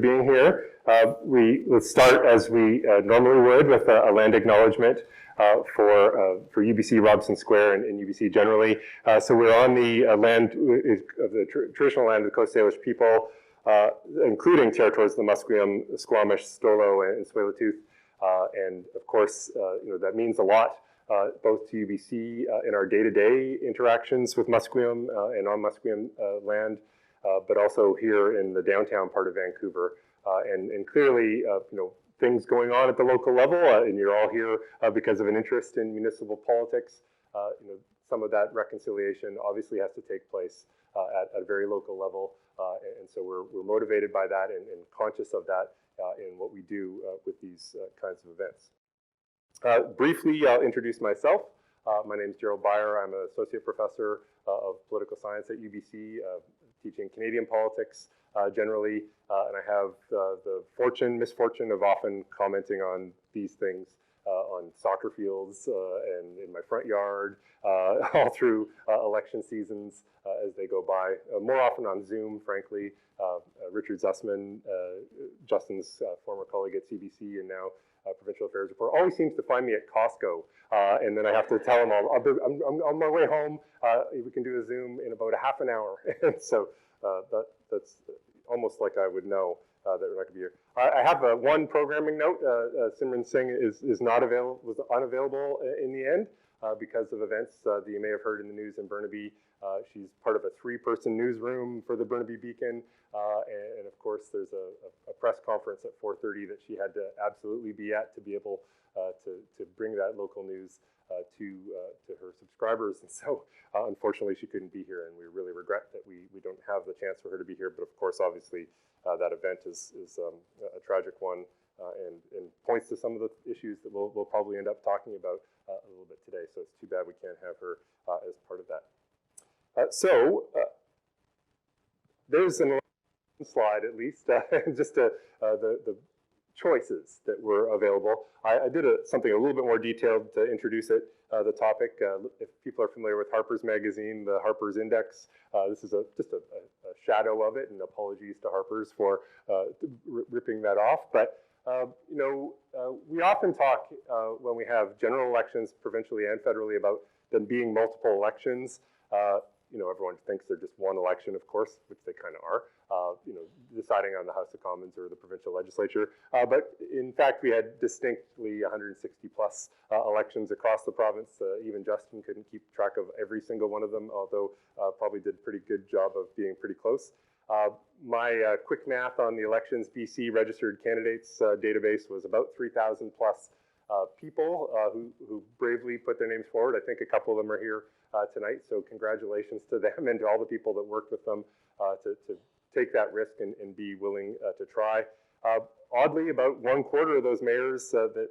being here. Let's start as we normally would with a land acknowledgement for UBC Robson Square and UBC generally. So we're on the land of the traditional land of the Coast Salish people, including territories of the Musqueam, Squamish, Stolo, and Tsleil-Waututh. And of course, that means a lot both to UBC in our day-to-day interactions with Musqueam and on Musqueam land, but also here in the downtown part of Vancouver. And clearly, things going on at the local level, and you're all here because of an interest in municipal politics. Some of that reconciliation obviously has to take place at a very local level, and so we're motivated by that and conscious of that in what we do with these kinds of events. Briefly, I'll introduce myself. My name is Gerald Baier. I'm an associate professor of political science at UBC, teaching Canadian politics generally, and I have the misfortune of often commenting on these things on soccer fields and in my front yard, all through election seasons as they go by, more often on Zoom, frankly. Richard Zussman, Justin's former colleague at CBC and now Provincial Affairs Report, always seems to find me at Costco, and then I have to tell him, I'm on my way home, we can do a Zoom in about a half an hour. And so that's almost like I would know that we're not going to be here. I have one programming note. Simran Singh was unavailable in the end because of events that you may have heard in the news in Burnaby. She's part of a 3-person newsroom for the Burnaby Beacon, and of course there's a press conference at 4:30 that she had to absolutely be at to be able to bring that local news to her subscribers. And so unfortunately she couldn't be here, and we really regret that we don't have the chance for her to be here. But of course, obviously, that event is a tragic one and points to some of the issues that we'll probably end up talking about a little bit today. So it's too bad we can't have her as part of that. There's an slide, at least, just the choices that were available. I did something a little bit more detailed to introduce it, the topic. If people are familiar with Harper's Magazine, the Harper's Index, this is just a shadow of it, and apologies to Harper's for ripping that off. But we often talk when we have general elections, provincially and federally, about them being multiple elections. Everyone thinks they're just one election, of course, which they kind of are, deciding on the House of Commons or the provincial legislature. But in fact, we had distinctly 160 plus elections across the province. Even Justin couldn't keep track of every single one of them, although probably did a pretty good job of being pretty close. My quick math on the Elections BC registered candidates database was about 3,000 plus people who bravely put their names forward. I think a couple of them are here tonight, so congratulations to them and to all the people that worked with them to take that risk and be willing to try. Oddly, about 1/4 of those mayors that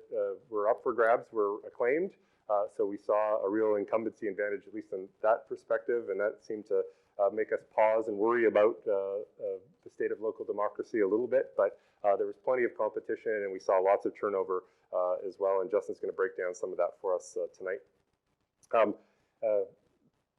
were up for grabs were acclaimed, so we saw a real incumbency advantage, at least in that perspective, and that seemed to make us pause and worry about the state of local democracy a little bit. But there was plenty of competition, and we saw lots of turnover as well, and Justin's going to break down some of that for us tonight.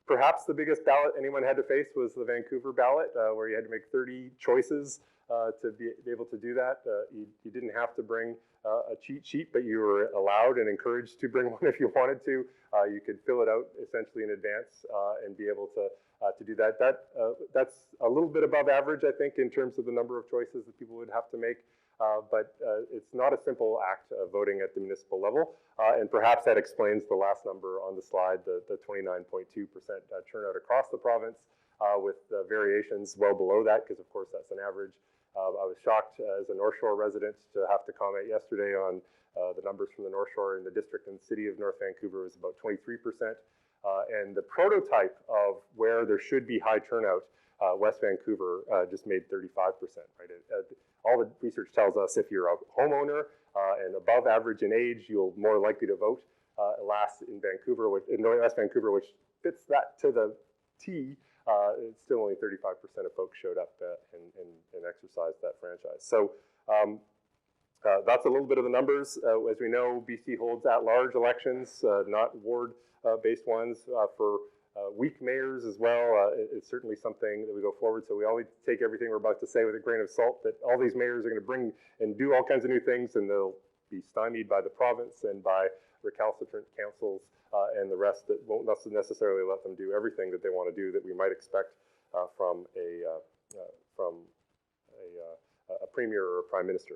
Perhaps the biggest ballot anyone had to face was the Vancouver ballot, where you had to make 30 choices to be able to do that. You didn't have to bring a cheat sheet, but you were allowed and encouraged to bring one if you wanted to. You could fill it out essentially in advance and be able to do that. That's a little bit above average, I think, in terms of the number of choices that people would have to make. But it's not a simple act of voting at the municipal level, and perhaps that explains the last number on the slide, the 29.2% turnout across the province, with variations well below that, because of course that's an average. I was shocked as a North Shore resident to have to comment yesterday on the numbers from the North Shore in the district and city of North Vancouver was about 23%, and the prototype of where there should be high turnout, West Vancouver just made 35%, right? All the research tells us if you're a homeowner and above average in age, you're more likely to vote. Last in Vancouver, in West Vancouver, which fits that to the T, it's still only 35% of folks showed up and exercised that franchise. So that's a little bit of the numbers. As we know, BC holds at-large elections, not ward-based ones, for weak mayors as well. It's certainly something that we go forward. So we always take everything we're about to say with a grain of salt, that all these mayors are going to bring and do all kinds of new things, and they'll be stymied by the province and by recalcitrant councils and the rest that won't necessarily let them do everything that they want to do that we might expect from a premier or a prime minister.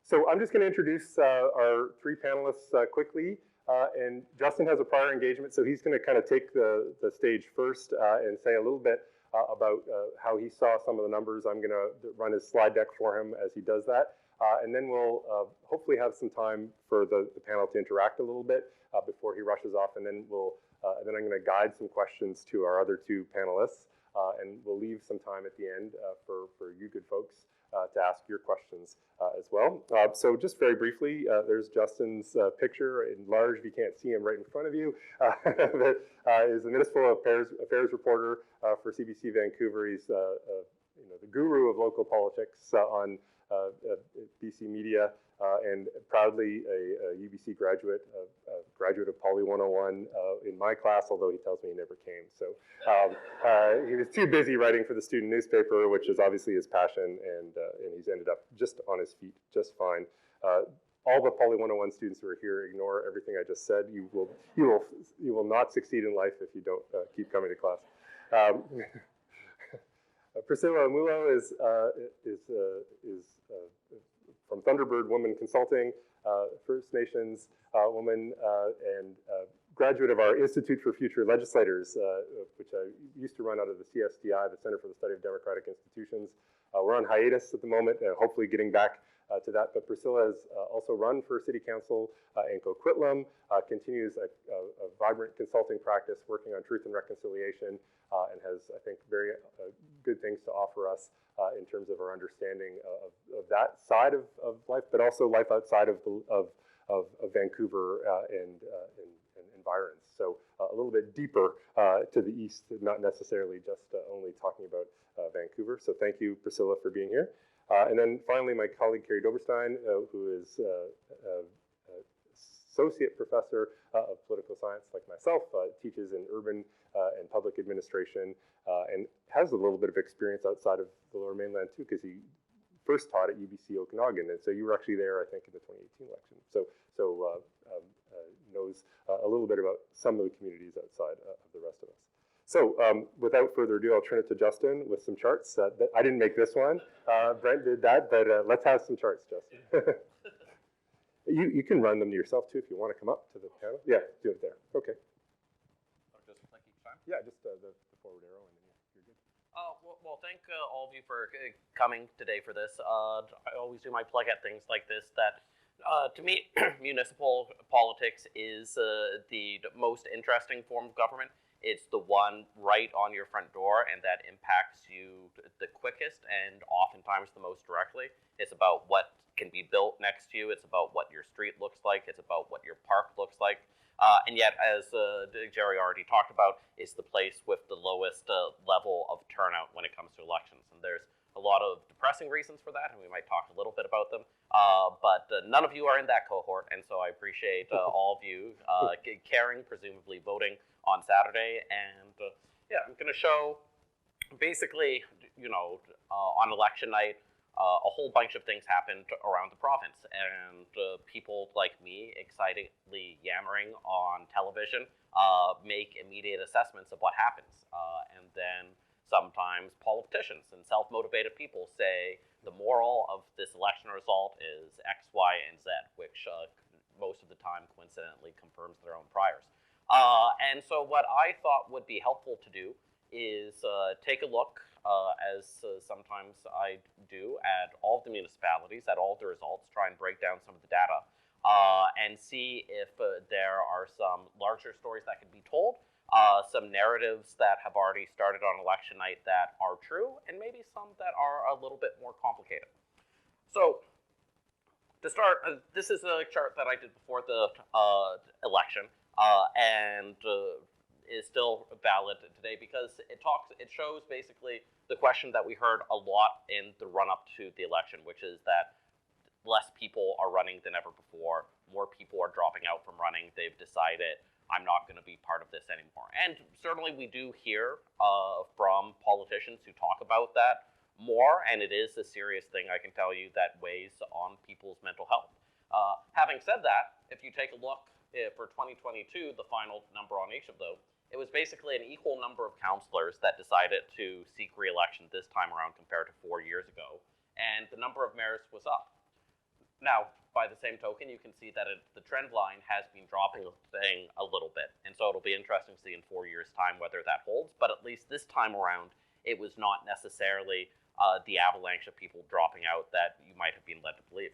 So I'm just going to introduce our three panelists quickly. And Justin has a prior engagement, so he's going to kind of take the stage first and say a little bit about how he saw some of the numbers. I'm going to run his slide deck for him as he does that. And then we'll hopefully have some time for the panel to interact a little bit before he rushes off. And then then I'm going to guide some questions to our other two panelists. And we'll leave some time at the end for you good folks to ask your questions as well. So just very briefly, there's Justin's picture in large, if you can't see him right in front of you, that is the Municipal Affairs reporter for CBC Vancouver. He's the guru of local politics on BC media, and proudly a UBC graduate, graduate of Poly 101 in my class, although he tells me he never came. So he was too busy writing for the student newspaper, which is obviously his passion, and he's ended up just on his feet just fine. All the Poly 101 students who are here, ignore everything I just said. You will not succeed in life if you don't keep coming to class. Priscilla Omulo is from Thunderbird Women Consulting, First Nations woman, and graduate of our Institute for Future Legislators, which I used to run out of the CSDI, the Center for the Study of Democratic Institutions. We're on hiatus at the moment, hopefully getting back to that. But Priscilla has also run for City Council in Coquitlam, continues a vibrant consulting practice working on truth and reconciliation, and has, I think, very good things to offer us in terms of our understanding of that side of life, but also life outside of Vancouver and environs. So a little bit deeper to the east, not necessarily just only talking about Vancouver. So thank you, Priscilla, for being here. And then finally, my colleague, Carey Doberstein, who is associate professor of political science like myself, teaches in urban and public administration, and has a little bit of experience outside of the Lower Mainland too, because he first taught at UBC Okanagan, and so you were actually there, I think, in the 2018 election. So knows a little bit about some of the communities outside of the rest of us. So without further ado, I'll turn it to Justin with some charts. I didn't make this one. Brent did that, but let's have some charts, Justin. You can run them to yourself too if you want to come up to the panel. Yeah, do it there. Okay. Just click each time? Yeah, just the forward arrow, and then you're good. Well, thank all of you for coming today for this. I always do my plug at things like this. That to me, municipal politics is the most interesting form of government. It's the one right on your front door, and that impacts you the quickest and oftentimes the most directly. It's about what can be built next to you. It's about what your street looks like. It's about what your park looks like. And yet, as Jerry already talked about, it's the place with the lowest level of turnout when it comes to elections. And there's a lot of depressing reasons for that, and we might talk a little bit about them. But none of you are in that cohort, and so I appreciate all of you caring, presumably voting on Saturday. And yeah, I'm going to show basically, on election night, a whole bunch of things happened around the province, and people like me, excitedly yammering on television, make immediate assessments of what happens. And then sometimes politicians and self-motivated people say the moral of this election result is X, Y, and Z, which most of the time coincidentally confirms their own priors. And so what I thought would be helpful to do is take a look, as sometimes I do, at all of the municipalities, at all of the results, try and break down some of the data, and see if there are some larger stories that can be told, some narratives that have already started on election night that are true, and maybe some that are a little bit more complicated. So, to start, this is a chart that I did before the election, and is still valid today because it shows basically the question that we heard a lot in the run-up to the election, which is that less people are running than ever before, more people are dropping out from running. They've decided I'm not going to be part of this anymore. And certainly we do hear from politicians who talk about that more, and it is a serious thing, I can tell you, that weighs on people's mental health. Having said that, if you take a look for 2022, the final number on each of those, it was basically an equal number of councillors that decided to seek re-election this time around compared to 4 years ago, and the number of mayors was up. Now, by the same token, you can see that the trend line has been dropping a little bit, and so it'll be interesting to see in 4 years' time whether that holds, but at least this time around, it was not necessarily the avalanche of people dropping out that you might have been led to believe.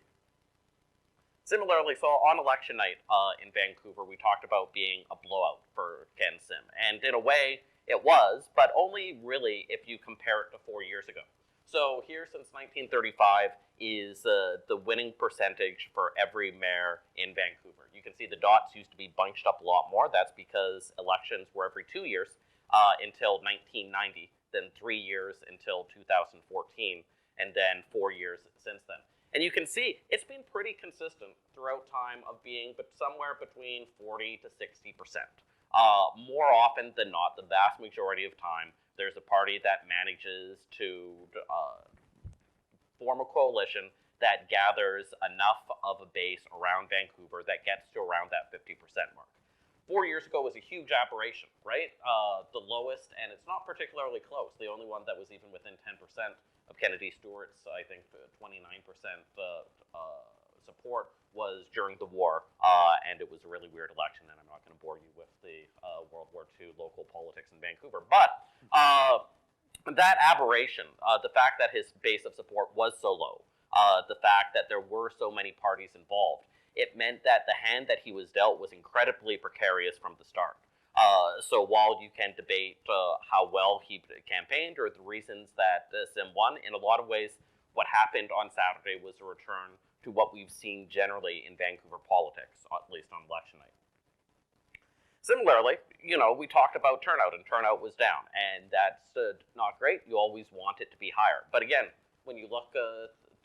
Similarly, so on election night in Vancouver, we talked about being a blowout for Ken Sim, and in a way, it was, but only really if you compare it to 4 years ago. So here, since 1935, is the winning percentage for every mayor in Vancouver. You can see the dots used to be bunched up a lot more. That's because elections were every 2 years until 1990, then 3 years until 2014, and then 4 years since then. And you can see it's been pretty consistent throughout time of being somewhere between 40 to 60%. More often than not, the vast majority of time, there's a party that manages to form a coalition that gathers enough of a base around Vancouver that gets to around that 50% mark. 4 years ago was a huge aberration, right? The lowest, and it's not particularly close. The only one that was even within 10% of Kennedy Stewart's, I think, 29% support was during the war, and it was a really weird election, and I'm not going to bore you with the World War II local politics in Vancouver. But that aberration, the fact that his base of support was so low, the fact that there were so many parties involved, it meant that the hand that he was dealt was incredibly precarious from the start. So while you can debate how well he campaigned or the reasons that Sim won, in a lot of ways, what happened on Saturday was a return to what we've seen generally in Vancouver politics, at least on election night. Similarly, we talked about turnout, and turnout was down, and that's not great. You always want it to be higher. But again, when you look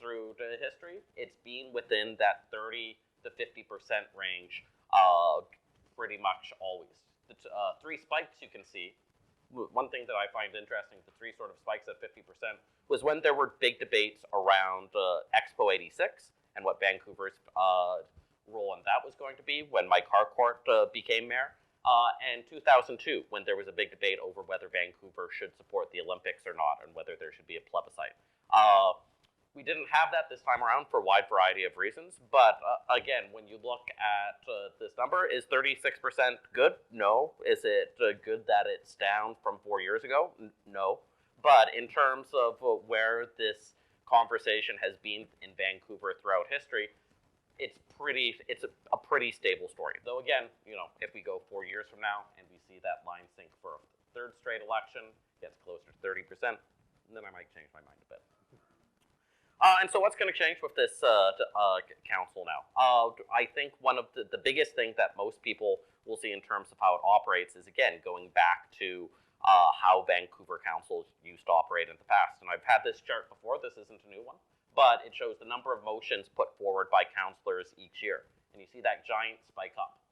through the history, it's been within that 30 to 50% range pretty much always. The three spikes you can see, one thing that I find interesting, the three sort of spikes at 50%, was when there were big debates around Expo 86 and what Vancouver's role in that was going to be when Mike Harcourt became mayor, and 2002 when there was a big debate over whether Vancouver should support the Olympics or not and whether there should be a plebiscite. We didn't have that this time around for a wide variety of reasons, but again, when you look at this number, is 36% good? No. Is it good that it's down from 4 years ago? No. But in terms of where this conversation has been in Vancouver throughout history, it's a pretty stable story. Though again, if we go 4 years from now and we see that line sink for a third straight election, gets closer to 30%, then I might change my mind a bit. And so what's going to change with this council now? I think one of the biggest things that most people will see in terms of how it operates is, again, going back to how Vancouver councils used to operate in the past. And I've had this chart before. This isn't a new one. But it shows the number of motions put forward by councillors each year. And you see that giant spike up.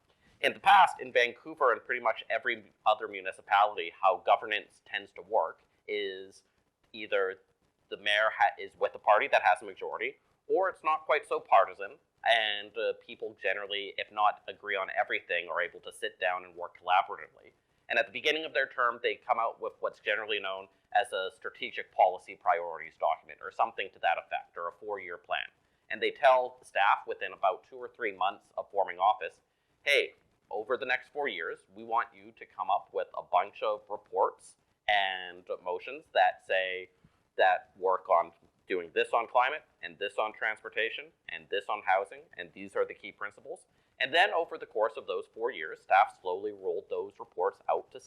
In the past, in Vancouver and pretty much every other municipality, how governance tends to work is either the mayor is with a party that has a majority, or it's not quite so partisan, and people generally, if not agree on everything, are able to sit down and work collaboratively. And at the beginning of their term, they come out with what's generally known as a strategic policy priorities document, or something to that effect, or a 4-year plan. And they tell the staff within about 2 or 3 months of forming office, hey, over the next 4 years, we want you to come up with a bunch of reports and motions that work on doing this on climate, and this on transportation, and this on housing, and these are the key principles. And then over the course of those 4 years, staff slowly rolled those reports out to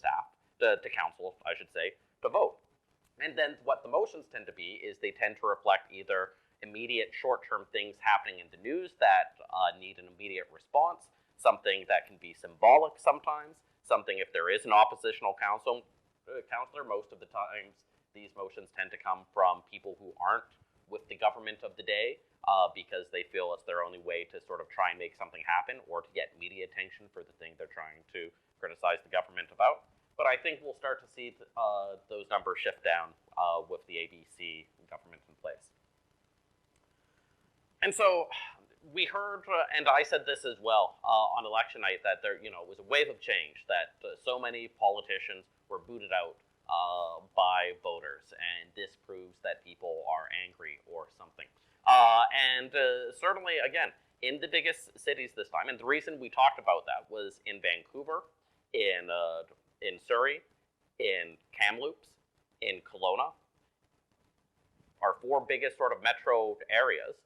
council, I should say, to vote. And then what the motions tend to be is they tend to reflect either immediate short-term things happening in the news that need an immediate response, something that can be symbolic sometimes, something if there is an oppositional councillor, most of the times these motions tend to come from people who aren't with the government of the day because they feel it's their only way to sort of try and make something happen or to get media attention for the thing they're trying to criticize the government about. But I think we'll start to see those numbers shift down with the ABC government in place. And so we heard, and I said this as well on election night, that there, was a wave of change, that so many politicians were booted out by voters, and this proves that people are angry or something. And certainly, again, in the biggest cities this time, and the reason we talked about that was in Vancouver, in Surrey, in Kamloops, in Kelowna, our four biggest sort of metro areas,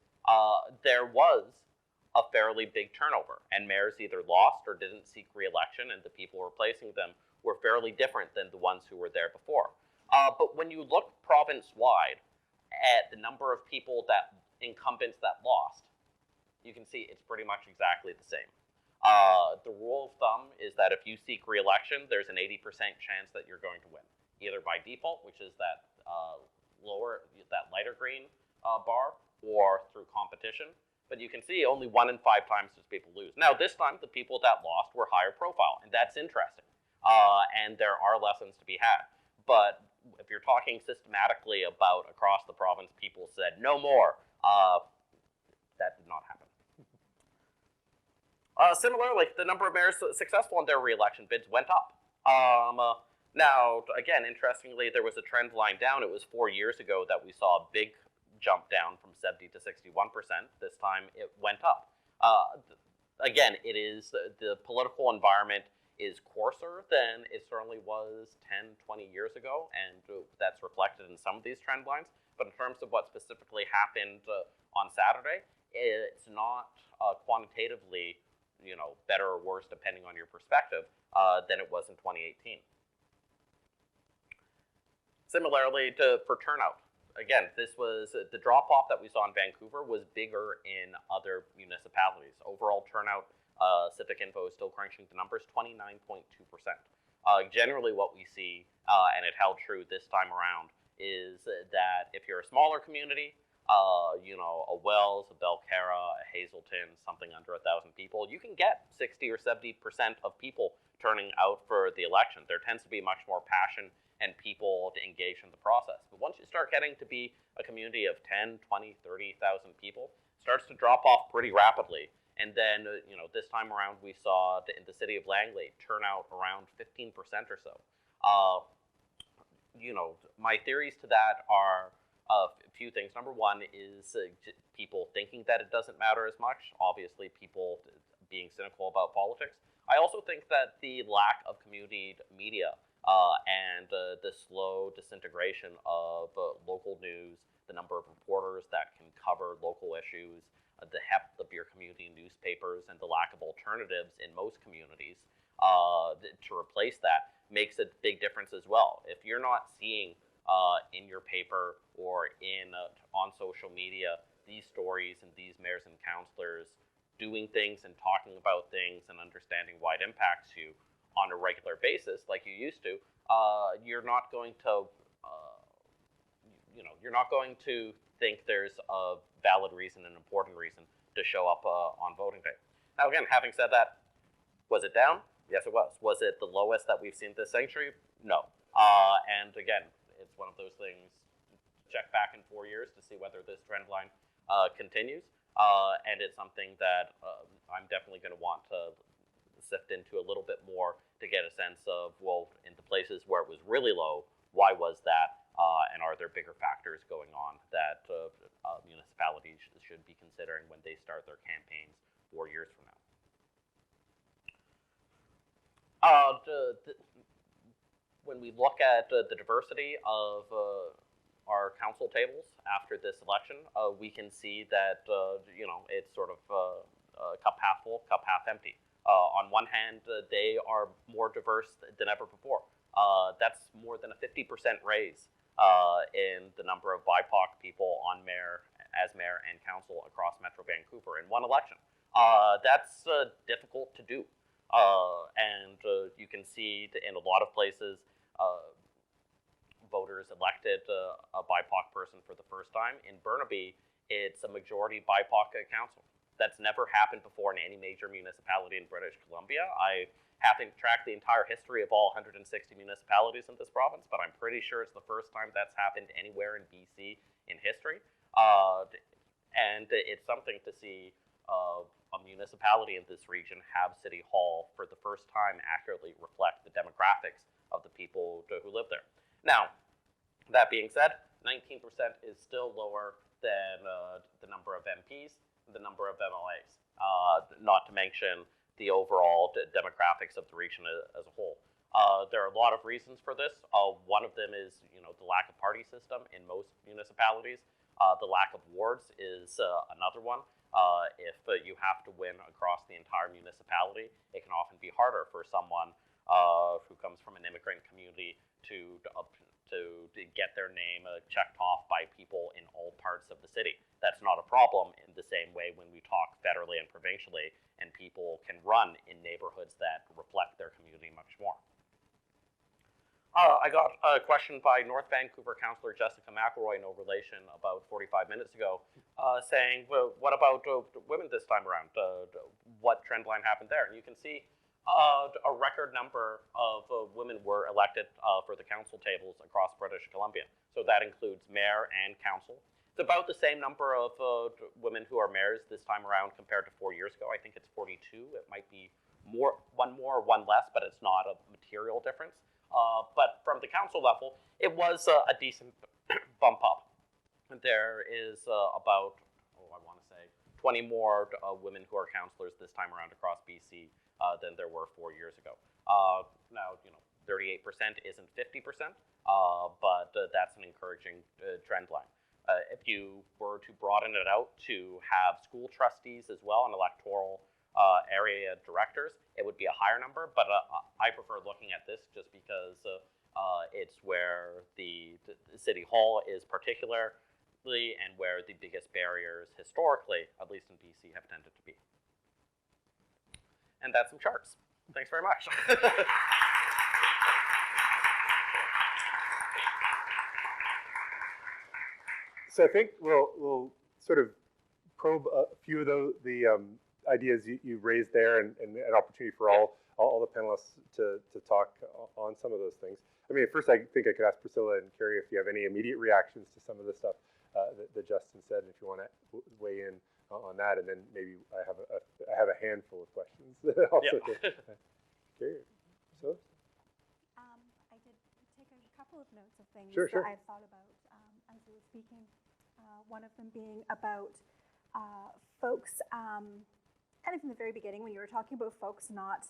there was a fairly big turnover, and mayors either lost or didn't seek re-election, and the people replacing them were fairly different than the ones who were there before. But when you look province-wide at the number of incumbents that lost, you can see it's pretty much exactly the same. The rule of thumb is that if you seek re-election, there's an 80% chance that you're going to win, either by default, which is that lighter green bar, or through competition. But you can see only 1 in 5 times does people lose. Now, this time, the people that lost were higher profile, and that's interesting. And there are lessons to be had. But if you're talking systematically about across the province, people said, no more. That did not happen. Similarly, the number of mayors successful in their re-election bids went up. Now, again, interestingly, there was a trend line down. It was 4 years ago that we saw a big jump down from 70 to 61%. This time it went up. Again, it is the political environment is coarser than it certainly was 10, 20 years ago, and that's reflected in some of these trend lines. But in terms of what specifically happened on Saturday, it's not quantitatively, better or worse depending on your perspective than it was in 2018. Similarly for turnout. Again, this was the drop-off that we saw in Vancouver was bigger in other municipalities. Overall turnout, Civic Info is still crunching the numbers, 29.2%. Generally what we see, and it held true this time around, is that if you're a smaller community, a Wells, a Belcarra, a Hazelton, something under 1,000 people, you can get 60 or 70% of people turning out for the election. There tends to be much more passion and people to engage in the process. But once you start getting to be a community of 10, 20, 30,000 people, it starts to drop off pretty rapidly. And then, this time around, we saw in the city of Langley turnout around 15% or so. My theories to that are a few things. Number one is people thinking that it doesn't matter as much. Obviously, people being cynical about politics. I also think that the lack of community media and the slow disintegration of local news, the number of reporters that can cover local issues, the heft of your community newspapers, and the lack of alternatives in most communities to replace that makes a big difference as well. If you're not seeing in your paper or on social media these stories and these mayors and councillors doing things and talking about things and understanding why it impacts you on a regular basis like you used to, you're not going to think there's a valid reason, an important reason to show up on voting day. Now again, having said that, was it down? Yes, it was. Was it the lowest that we've seen this century? No. And again, it's one of those things, check back in 4 years to see whether this trend line continues. And it's something that I'm definitely going to want to sift into a little bit more to get a sense of, well, in the places where it was really low, why was that? And are there bigger factors going on that municipalities should be considering when they start their campaigns 4 years from now? When we look at the diversity of our council tables after this election, we can see that it's sort of cup half full, cup half empty. On one hand, they are more diverse than ever before. That's more than a 50% raise in the number of BIPOC people on mayor and council across Metro Vancouver in one election. That's difficult to do. And you can see in a lot of places, voters elected a BIPOC person for the first time. In Burnaby, it's a majority BIPOC council. That's never happened before in any major municipality in British Columbia. I having tracked the entire history of all 160 municipalities in this province, but I'm pretty sure it's the first time that's happened anywhere in BC in history. And it's something to see a municipality in this region have City Hall for the first time accurately reflect the demographics of the people who live there. Now, that being said, 19% is still lower than the number of MPs, the number of MLAs, not to mention the overall demographics of the region as a whole. There are a lot of reasons for this. One of them is, the lack of party system in most municipalities. The lack of wards is another one. If you have to win across the entire municipality, it can often be harder for someone who comes from an immigrant community to get their name checked off by people in all parts of the city. That's not a problem in the same way when we talk federally and provincially, and people can run in neighborhoods that reflect their community much more. I got a question by North Vancouver Councillor Jessica McElroy, no relation, about 45 minutes ago, saying, well, what about women this time around? What trend line happened there? And you can see a record number of women were elected for the council tables across British Columbia. So that includes mayor and council. It's about the same number of women who are mayors this time around compared to 4 years ago. I think it's 42. It might be one more or one less, but it's not a material difference. But from the council level, it was a decent bump up. There is about, I want to say, 20 more women who are councillors this time around across BC than there were 4 years ago. Now, 38% isn't 50%, but that's an encouraging trend line. If you were to broaden it out to have school trustees as well and electoral area directors, it would be a higher number, but I prefer looking at this just because it's where the City Hall is particularly and where the biggest barriers historically, at least in BC, have tended to be. And that's some charts. Thanks very much. So I think we'll sort of probe a few of the ideas you raised there, and an opportunity for all the panelists to talk on some of those things. I mean, at first I think I could ask Priscilla and Carey if you have any immediate reactions to some of the stuff that Justin said, and if you want to weigh in on that, and then maybe I have a handful of questions also. Yeah. Carey, Priscilla? I did take a couple of notes of things Sure. that I've thought about as we were speaking. One of them being about folks, kind of in the very beginning when you were talking about folks not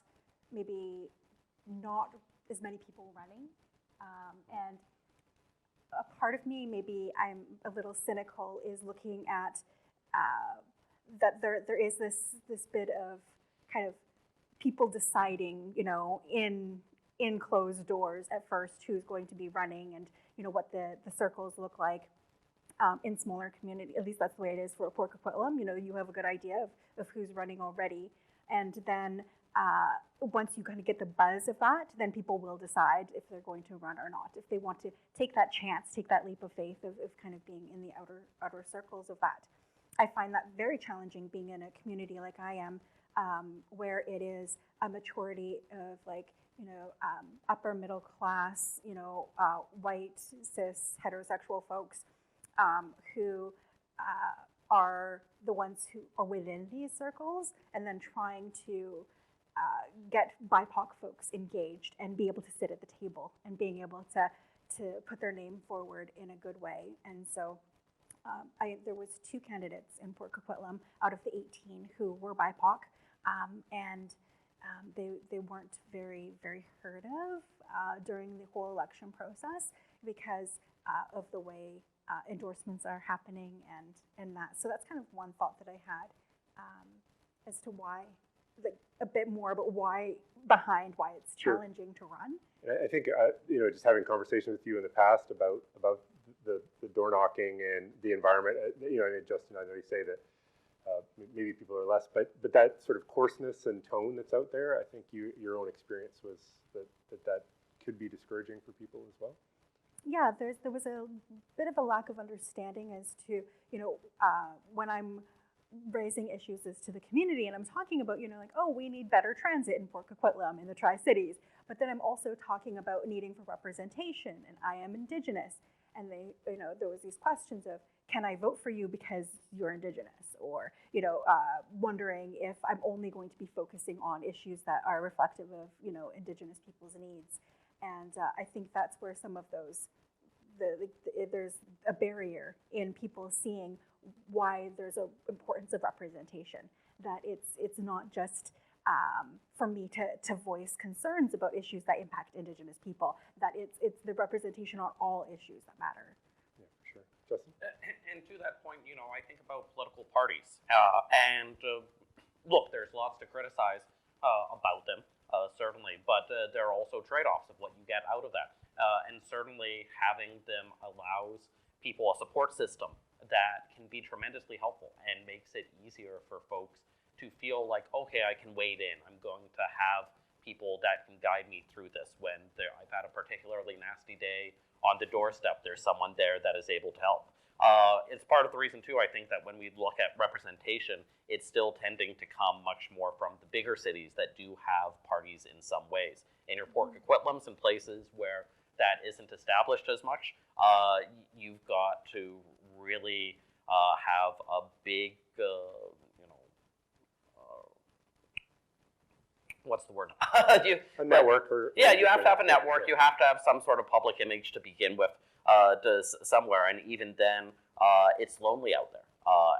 as many people running. And a part of me, maybe I'm a little cynical, is looking at that there is this bit of kind of people deciding, in closed doors at first who's going to be running and, what the circles look like. In smaller community, at least that's the way it is for Port Coquitlam. You have a good idea of who's running already, and then once you kind of get the buzz of that, then people will decide if they're going to run or not, if they want to take that chance, take that leap of faith of kind of being in the outer circles of that. I find that very challenging being in a community like I am, where it is a maturity of upper middle class, white, cis, heterosexual folks. Who are the ones who are within these circles, and then trying to get BIPOC folks engaged and be able to sit at the table and being able to put their name forward in a good way. And so there was 2 candidates in Port Coquitlam out of the 18 who were BIPOC, and they weren't very, very heard of during the whole election process because of the way endorsements are happening and that. So that's kind of one thought that I had as to why, a bit more about why it's challenging to run. And I think just having conversations with you in the past about the door knocking and the environment. Justin, I know you say that maybe people are less, but that sort of coarseness and tone that's out there. I think your own experience was that could be discouraging for people as well. Yeah, there was a bit of a lack of understanding as to, when I'm raising issues is to the community, and I'm talking about, like, oh, we need better transit in Port Coquitlam, in the Tri-Cities, but then I'm also talking about needing for representation, and I am Indigenous, and they, there was these questions of, can I vote for you because you're Indigenous, or, wondering if I'm only going to be focusing on issues that are reflective of, Indigenous people's needs, and I think that's where some of those, there's a barrier in people seeing why there's an importance of representation, that it's not just for me to voice concerns about issues that impact Indigenous people, that it's the representation on all issues that matter. Yeah, for sure. Justin? And to that point, I think about political parties, and look, there's lots to criticize about them, certainly, but there are also trade-offs of what you get out of that, and certainly having them allows people a support system that can be tremendously helpful and makes it easier for folks to feel like, okay, I can wade in. I'm going to have people that can guide me through this when I've had a particularly nasty day on the doorstep. There's someone there that is able to help. It's part of the reason, too, I think that when we look at representation, it's still tending to come much more from the bigger cities that do have parties in some ways. In your Port Coquitlams and places where that isn't established as much, you've got to really have a big, what's the word? A network. Yeah, you have to have a network. You have to have some sort of public image to begin with somewhere, and even then, it's lonely out there,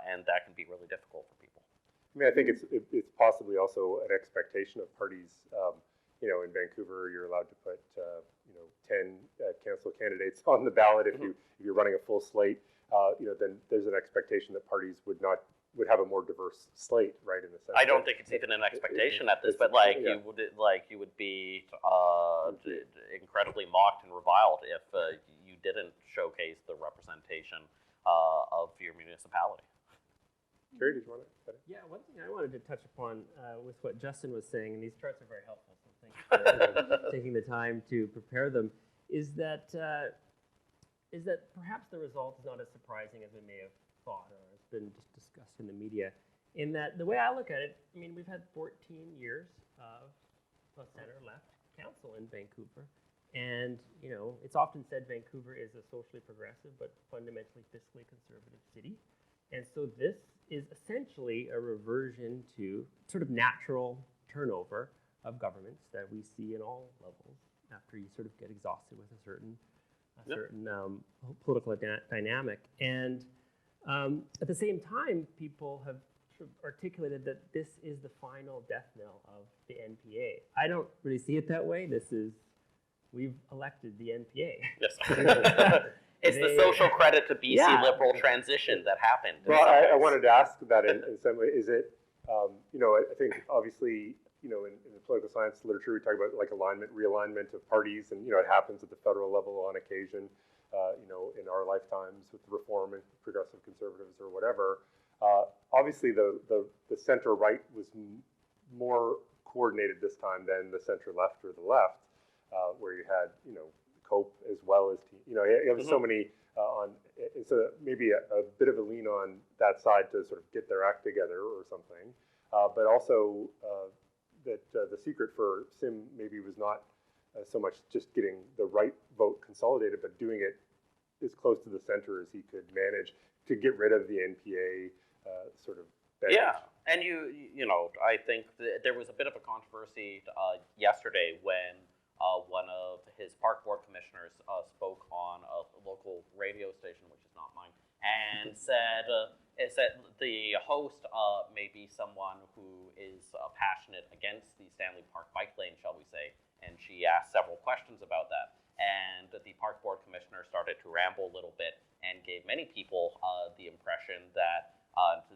and that can be really difficult for people. I mean, I think it's possibly also an expectation of parties. In Vancouver, you're allowed to put 10 council candidates on the ballot if you're running a full slate. Then there's an expectation that parties would have a more diverse slate, right? In the sense, I don't think it's even an expectation at this, but you would be incredibly mocked and reviled if you didn't showcase the representation of your municipality. Carey, did you want to? Yeah, one thing I wanted to touch upon with what Justin was saying, and these charts are very helpful, so thank you for taking the time to prepare them, is that perhaps the result is not as surprising as we may have thought, or has been just discussed in the media. In that, the way I look at it, I mean, we've had 14 years of a center-left council in Vancouver, and it's often said Vancouver is a socially progressive but fundamentally fiscally conservative city, and so this is essentially a reversion to sort of natural turnover of governments that we see in all levels after you sort of get exhausted with a certain political dynamic. And at the same time, people have sort of articulated that this is the final death knell of the NPA. I don't really see it that way. We've elected the NPA. Yes. It's the social credit to BC Liberal transition that happened. Well, I wanted to ask that in some way. Is it, I think obviously, in the political science literature, we talk about like alignment, realignment of parties, and, it happens at the federal level on occasion, in our lifetimes with reform and progressive conservatives or whatever. Obviously, the center right was more coordinated this time than the center left or the left, where you had, COPE as well as, you have so many so maybe a bit of a lean on that side to sort of get their act together or something, but also that the secret for Sim maybe was not so much just getting the right vote consolidated, but doing it as close to the center as he could manage to get rid of the NPA sort of baggage. Yeah, and I think there was a bit of a controversy yesterday when one of his park board commissioners spoke on a local radio station, which is not mine, and said the host may be someone who is passionate against the Stanley Park bike lane, shall we say, and she asked several questions about that. And the park board commissioner started to ramble a little bit and gave many people the impression that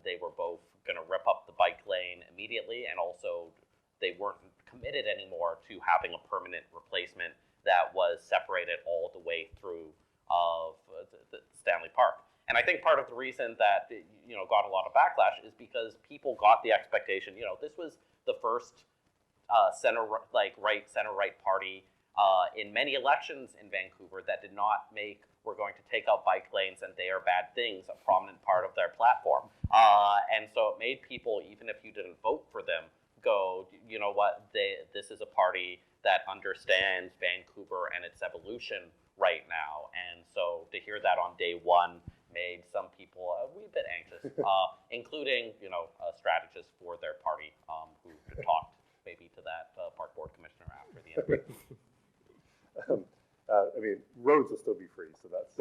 they were both going to rip up the bike lane immediately, and also they weren't committed anymore to having a permanent replacement that was separated all the way through of the Stanley Park. And I think part of the reason that got a lot of backlash is because people got the expectation. This was the first center-right party in many elections in Vancouver that did not make "we're going to take out bike lanes and they are bad things" a prominent part of their platform. And so it made people, even if you didn't vote for them, go, you know what, this is a party that understands Vancouver and its evolution right now. And so to hear that on day one made some people a wee bit anxious, including, you know, strategists for their party who talked maybe to that park board commissioner after the interview. I mean, roads will still be free, so that's.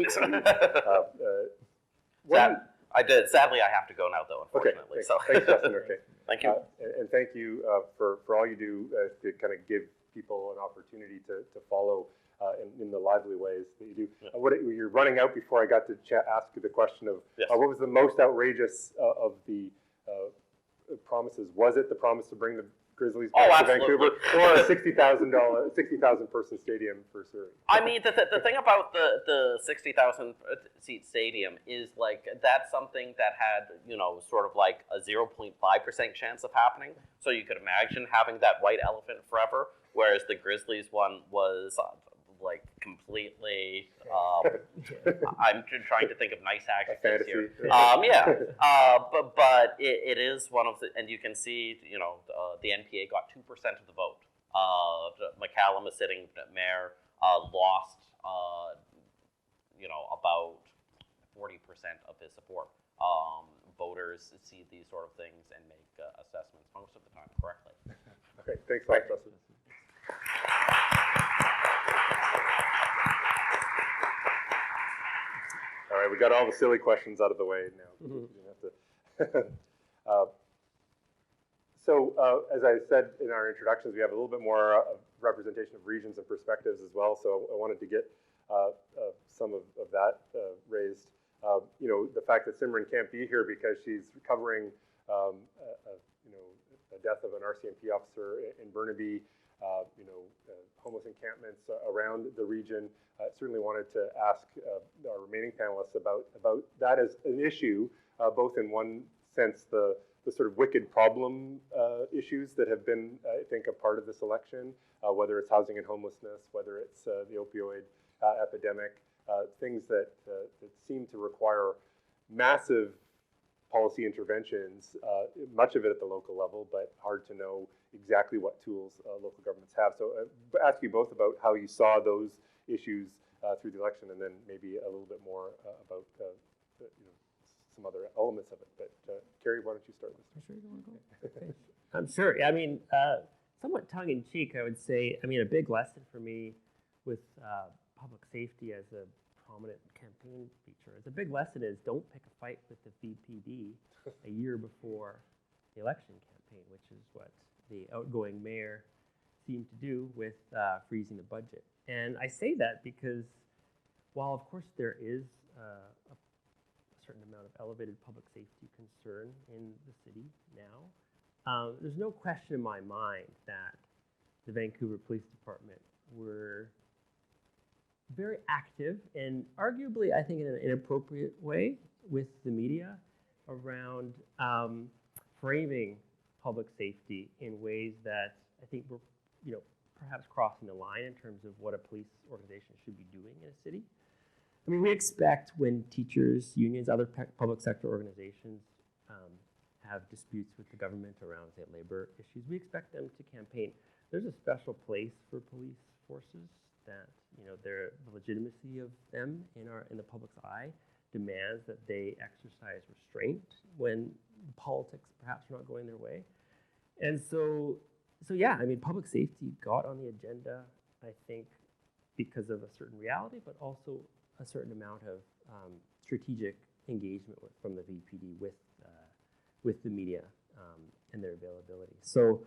Sadly, I have to go now, though, unfortunately. Okay, so. thanks, Justin. Okay. Thank you. And thank you for all you do to kind of give people an opportunity to follow in the lively ways that you do. Yeah. You're running out before I got to ask you the question of Yes. what was the most outrageous of the promises? Was it the promise to bring the Grizzlies back to Vancouver, or a $60,000 person stadium for Surrey? I mean, the thing about the 60,000 seat stadium is like that's something that had, you know, sort of like a 0.5% chance of happening. So you could imagine having that white elephant forever, whereas the Grizzlies one was like completely. I'm trying to think of nice adjectives here. But it is one of the, and you can see, you know, the NPA got 2% of the vote. McCallum, a sitting mayor, lost, you know, about 40% of his support. Voters see these sort of things and make assessments most of the time correctly. Okay, thanks a lot, Justin. All right, we got all the silly questions out of the way now. You don't have to. As I said in our introductions, we have a little bit more representation of regions and perspectives as well. So I wanted to get some of that raised. You know, the fact that Simran can't be here because she's covering, you know, the death of an RCMP officer in Burnaby. You know, homeless encampments around the region. Certainly wanted to ask our remaining panelists about that as an issue, both in one sense, the sort of wicked problem issues that have been, I think, a part of this election, whether it's housing and homelessness, whether it's the opioid epidemic, things that seem to require massive policy interventions, much of it at the local level, but hard to know exactly what tools local governments have. So ask you both about how you saw those issues through the election, and then maybe a little bit more about you know, some other elements of it. But Carey, why don't you start this? Sure, you want to go? Okay. I'm sure. I mean, somewhat tongue-in-cheek, I would say. I mean, a big lesson for me with public safety as a prominent campaign feature. The big lesson is don't pick a fight with the VPD a year before the election campaign, which is what the outgoing mayor seemed to do with freezing the budget. And I say that because while, of course, there is a certain amount of elevated public safety concern in the city now, there's no question in my mind that the Vancouver Police Department were very active and arguably, I think, in an inappropriate way with the media around framing public safety in ways that I think were, you know, perhaps crossing the line in terms of what a police organization should be doing in a city. I mean, we expect when teachers, unions, other public sector organizations have disputes with the government around, say, labor issues, we expect them to campaign. There's a special place for police forces that, you know, the legitimacy of them in the public's eye demands that they exercise restraint when politics perhaps are not going their way. And so yeah, I mean, public safety got on the agenda, I think, because of a certain reality, but also a certain amount of strategic engagement from the VPD with the media and their availability. So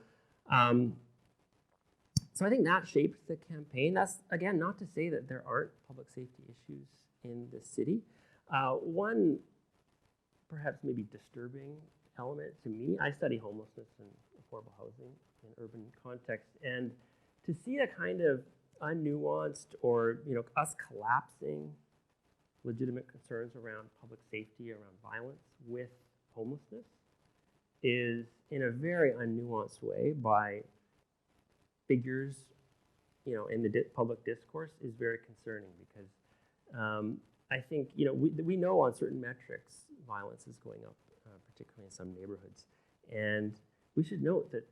I think that shapes the campaign. That's, again, not to say that there aren't public safety issues in the city. One perhaps maybe disturbing element to me, I study homelessness and affordable housing in urban context, and to see a kind of unnuanced or, you know, us collapsing legitimate concerns around public safety, around violence with homelessness is in a very unnuanced way by figures, you know, in the public discourse is very concerning because I think, you know, we know on certain metrics violence is going up, particularly in some neighborhoods. And we should note that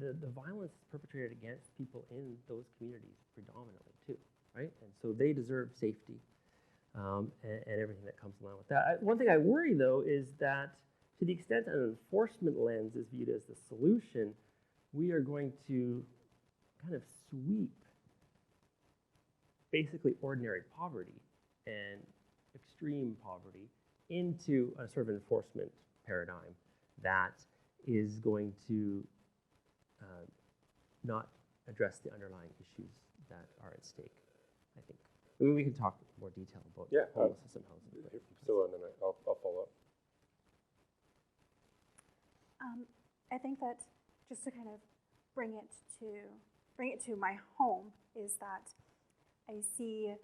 the violence is perpetrated against people in those communities predominantly too, right? And so they deserve safety and everything that comes along with that. One thing I worry, though, is that to the extent an enforcement lens is viewed as the solution, we are going to kind of sweep basically ordinary poverty and extreme poverty into a sort of enforcement paradigm that is going to not address the underlying issues that are at stake, I think. I mean, we can talk in more detail about homelessness and housing. Hear from Priscilla, and then I'll follow up. I think that just to kind of bring it to my home is that I see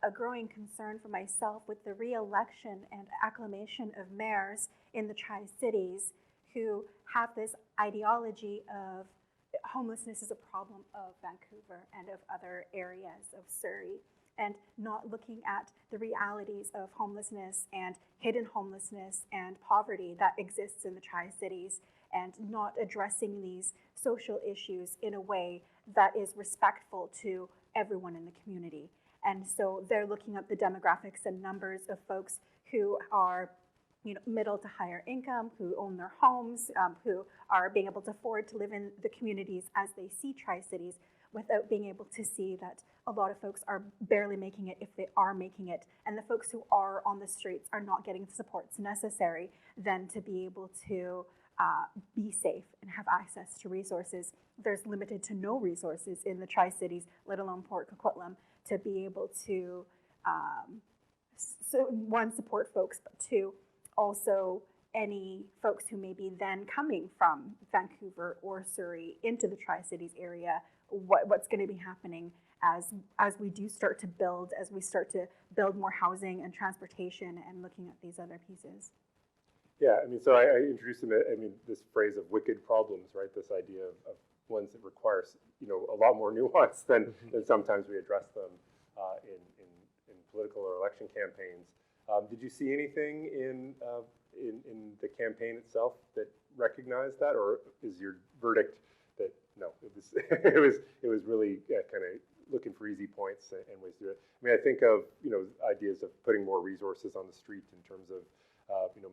a growing concern for myself with the re-election and acclamation of mayors in the Tri-Cities who have this ideology of homelessness is a problem of Vancouver and of other areas of Surrey, and not looking at the realities of homelessness and hidden homelessness and poverty that exists in the Tri-Cities, and not addressing these social issues in a way that is respectful to everyone in the community. And so they're looking at the demographics and numbers of folks who are middle to higher income, who own their homes, who are being able to afford to live in the communities as they see Tri-Cities, without being able to see that a lot of folks are barely making it, if they are making it, and the folks who are on the streets are not getting the supports necessary then to be able to be safe and have access to resources. There's limited to no resources in the Tri-Cities, let alone Port Coquitlam, to be able to, so one, support folks, but two, also any folks who may be then coming from Vancouver or Surrey into the Tri-Cities area, what's going to be happening as we do start to build, as we start to build more housing and transportation and looking at these other pieces. Yeah, I mean, so I introduced this phrase of wicked problems, right? This idea of ones that requires, a lot more nuance than sometimes we address them in political or election campaigns. Did you see anything in the campaign itself that recognized that, or is your verdict that no, it was really kind of looking for easy points and ways to do it? I mean, I think of ideas of putting more resources on the street in terms of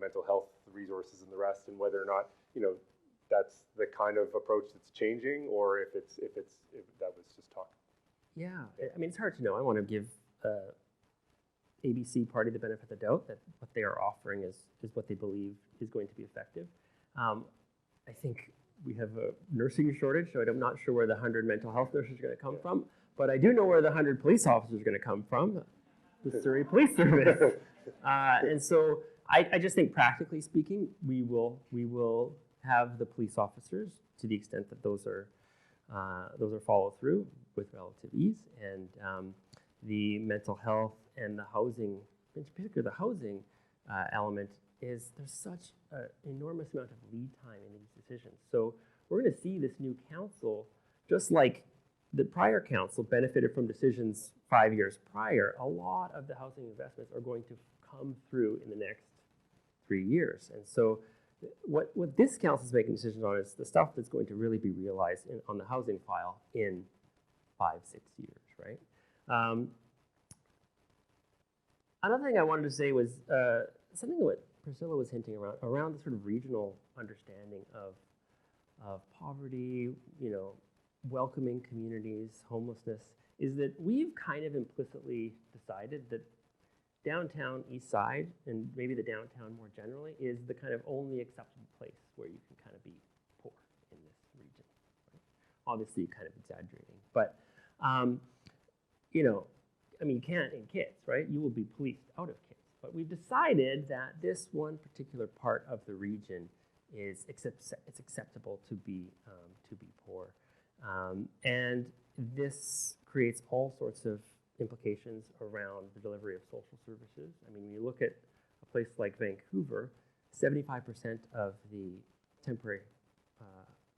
mental health resources and the rest, and whether or not that's the kind of approach that's changing, or if that was just talk. Yeah, I mean, it's hard to know. I want to give ABC Party the benefit of the doubt that what they are offering is what they believe is going to be effective. I think we have a nursing shortage, so I'm not sure where the 100 mental health nurses are going to come from, but I do know where the 100 police officers are going to come from, the Surrey Police Service. And so I just think, practically speaking, we will have the police officers, to the extent that those are followed through, with relative ease, and the mental health and the housing, in particular the housing element, is there's such an enormous amount of lead time in these decisions. So we're going to see this new council, just like the prior council benefited from decisions 5 years prior, a lot of the housing investments are going to come through in the next 3 years. And so what this council is making decisions on is the stuff that's going to really be realized on the housing file in 5-6 years, right? Another thing I wanted to say was something that Priscilla was hinting around the sort of regional understanding of poverty, welcoming communities, homelessness, is that we've kind of implicitly decided that downtown East Side, and maybe the downtown more generally, is the kind of only acceptable place where you can kind of be poor in this region. Right? Obviously, kind of exaggerating, but you can't in Kits, right? You will be policed out of Kits. But we've decided that this one particular part of the region it's acceptable to be poor, and this creates all sorts of implications around the delivery of social services. I mean, when you look at a place like Vancouver, 75% of the temporary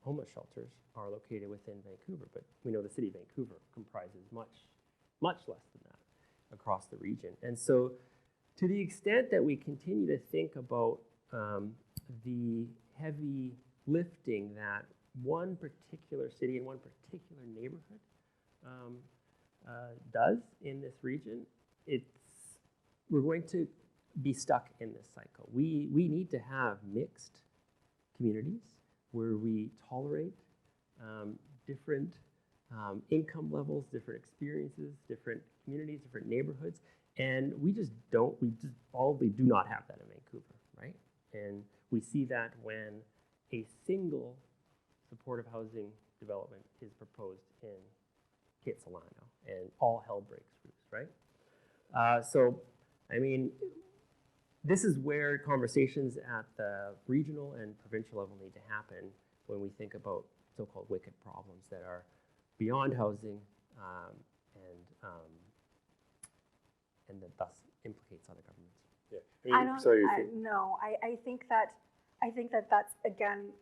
homeless shelters are located within Vancouver, but we know the city of Vancouver comprises much less than that across the region. And so to the extent that we continue to think about the heavy lifting that one particular city and one particular neighborhood does in this region, we're going to be stuck in this cycle. We need to have mixed communities where we tolerate different income levels, different experiences, different communities, different neighborhoods, and we just probably do not have that in Vancouver, right? And we see that when a single supportive housing development is proposed in Kitsilano, and all hell breaks loose, right? So, I mean, this is where conversations at the regional and provincial level need to happen when we think about so-called wicked problems that are beyond housing and that thus implicates other governments. Yeah. I think that that's again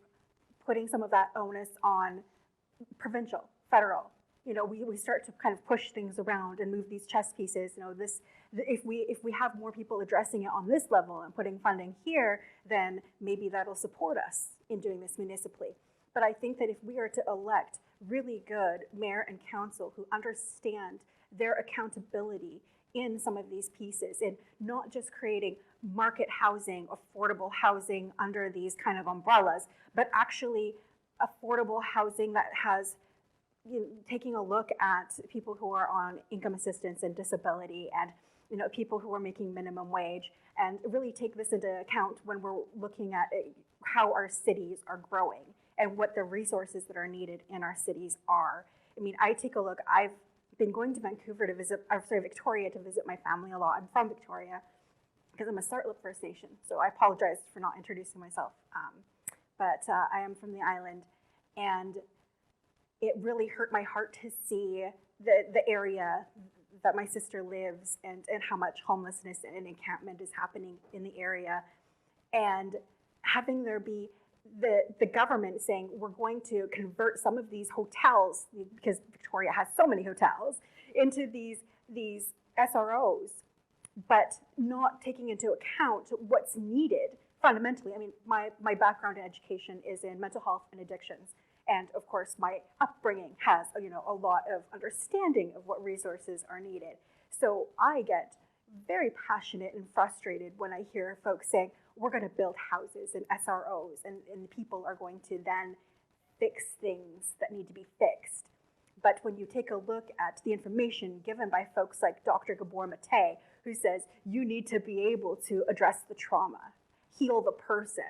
putting some of that onus on provincial, federal. You know, we start to kind of push things around and move these chess pieces. You know, if we have more people addressing it on this level and putting funding here, then maybe that'll support us in doing this municipally. But I think that if we are to elect really good mayor and council who understand their accountability in some of these pieces and not just creating market housing, affordable housing under these kind of umbrellas, but actually affordable housing that has, you know, taking a look at people who are on income assistance and disability and, you know, people who are making minimum wage, and really take this into account when we're looking at how our cities are growing and what the resources that are needed in our cities are. I mean, I take a look, I've been going to Victoria to visit my family a lot. I'm from Victoria because I'm a Sartlip First Nation, so I apologize for not introducing myself. But I am from the island, and it really hurt my heart to see the area that my sister lives and how much homelessness and encampment is happening in the area. And having there be the government saying we're going to convert some of these hotels, because Victoria has so many hotels, into these SROs, but not taking into account what's needed fundamentally. I mean, my background in education is in mental health and addictions. And of course, my upbringing has, you know, a lot of understanding of what resources are needed. So I get very passionate and frustrated when I hear folks saying, we're going to build houses and SROs, and people are going to then fix things that need to be fixed. But when you take a look at the information given by folks like Dr. Gabor Mate, who says you need to be able to address the trauma, heal the person,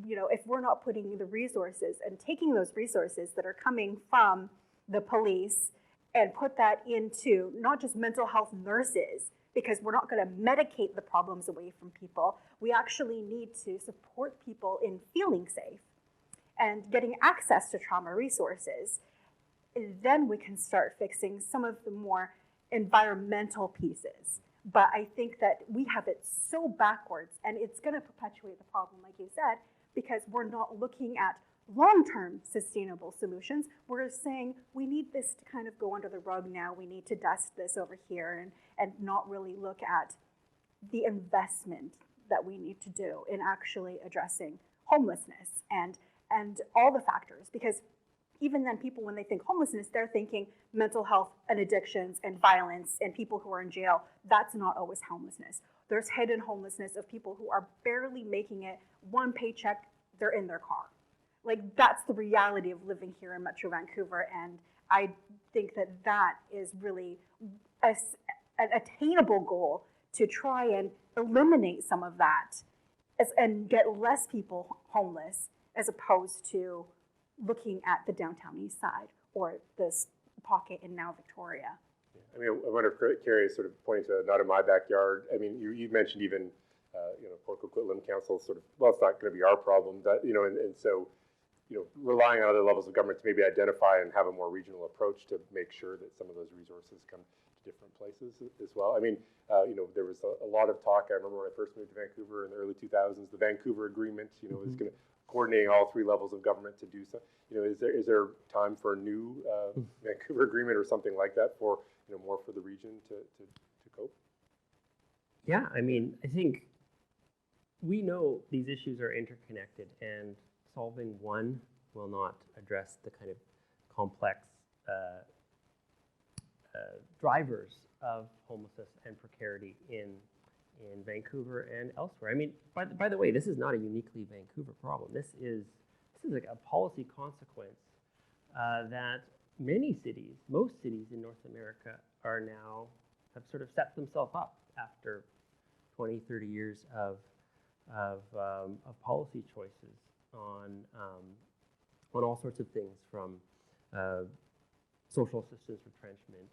you know, if we're not putting the resources and taking those resources that are coming from the police and put that into not just mental health nurses, because we're not going to medicate the problems away from people. We actually need to support people in feeling safe and getting access to trauma resources. And then we can start fixing some of the more environmental pieces. But I think that we have it so backwards, and it's going to perpetuate the problem, like you said, because we're not looking at long-term sustainable solutions. We're saying we need this to kind of go under the rug now. We need to dust this over here and not really look at the investment that we need to do in actually addressing homelessness and all the factors. Because even then, people, when they think homelessness, they're thinking mental health and addictions and violence and people who are in jail. That's not always homelessness. There's hidden homelessness of people who are barely making it one paycheck, they're in their car. Like, that's the reality of living here in Metro Vancouver, and I think that that is really an attainable goal to try and eliminate some of that and get less people homeless, as opposed to looking at the downtown east side or this pocket in now Victoria. I mean, I wonder if Carey is sort of pointing to not in my backyard. I mean, you mentioned even, you know, Port Coquitlam Limb Council sort of, well, it's not going to be our problem, but, you know, and so, you know, relying on other levels of government to maybe identify and have a more regional approach to make sure that some of those resources come to different places as well. I mean, you know, there was a lot of talk. I remember when I first moved to Vancouver in the early 2000s, the Vancouver Agreement, you know, is going to coordinating all three levels of government to do so. You know, is there time for a new Vancouver Agreement or something like that for, you know, more for the region to cope? Yeah, I mean, I think we know these issues are interconnected, and solving one will not address the kind of complex drivers of homelessness and precarity in Vancouver and elsewhere. I mean, by the way, this is not a uniquely Vancouver problem. This is like a policy consequence that many cities, most cities in North America have sort of set themselves up after 20, 30 years of policy choices on all sorts of things, from social assistance retrenchment,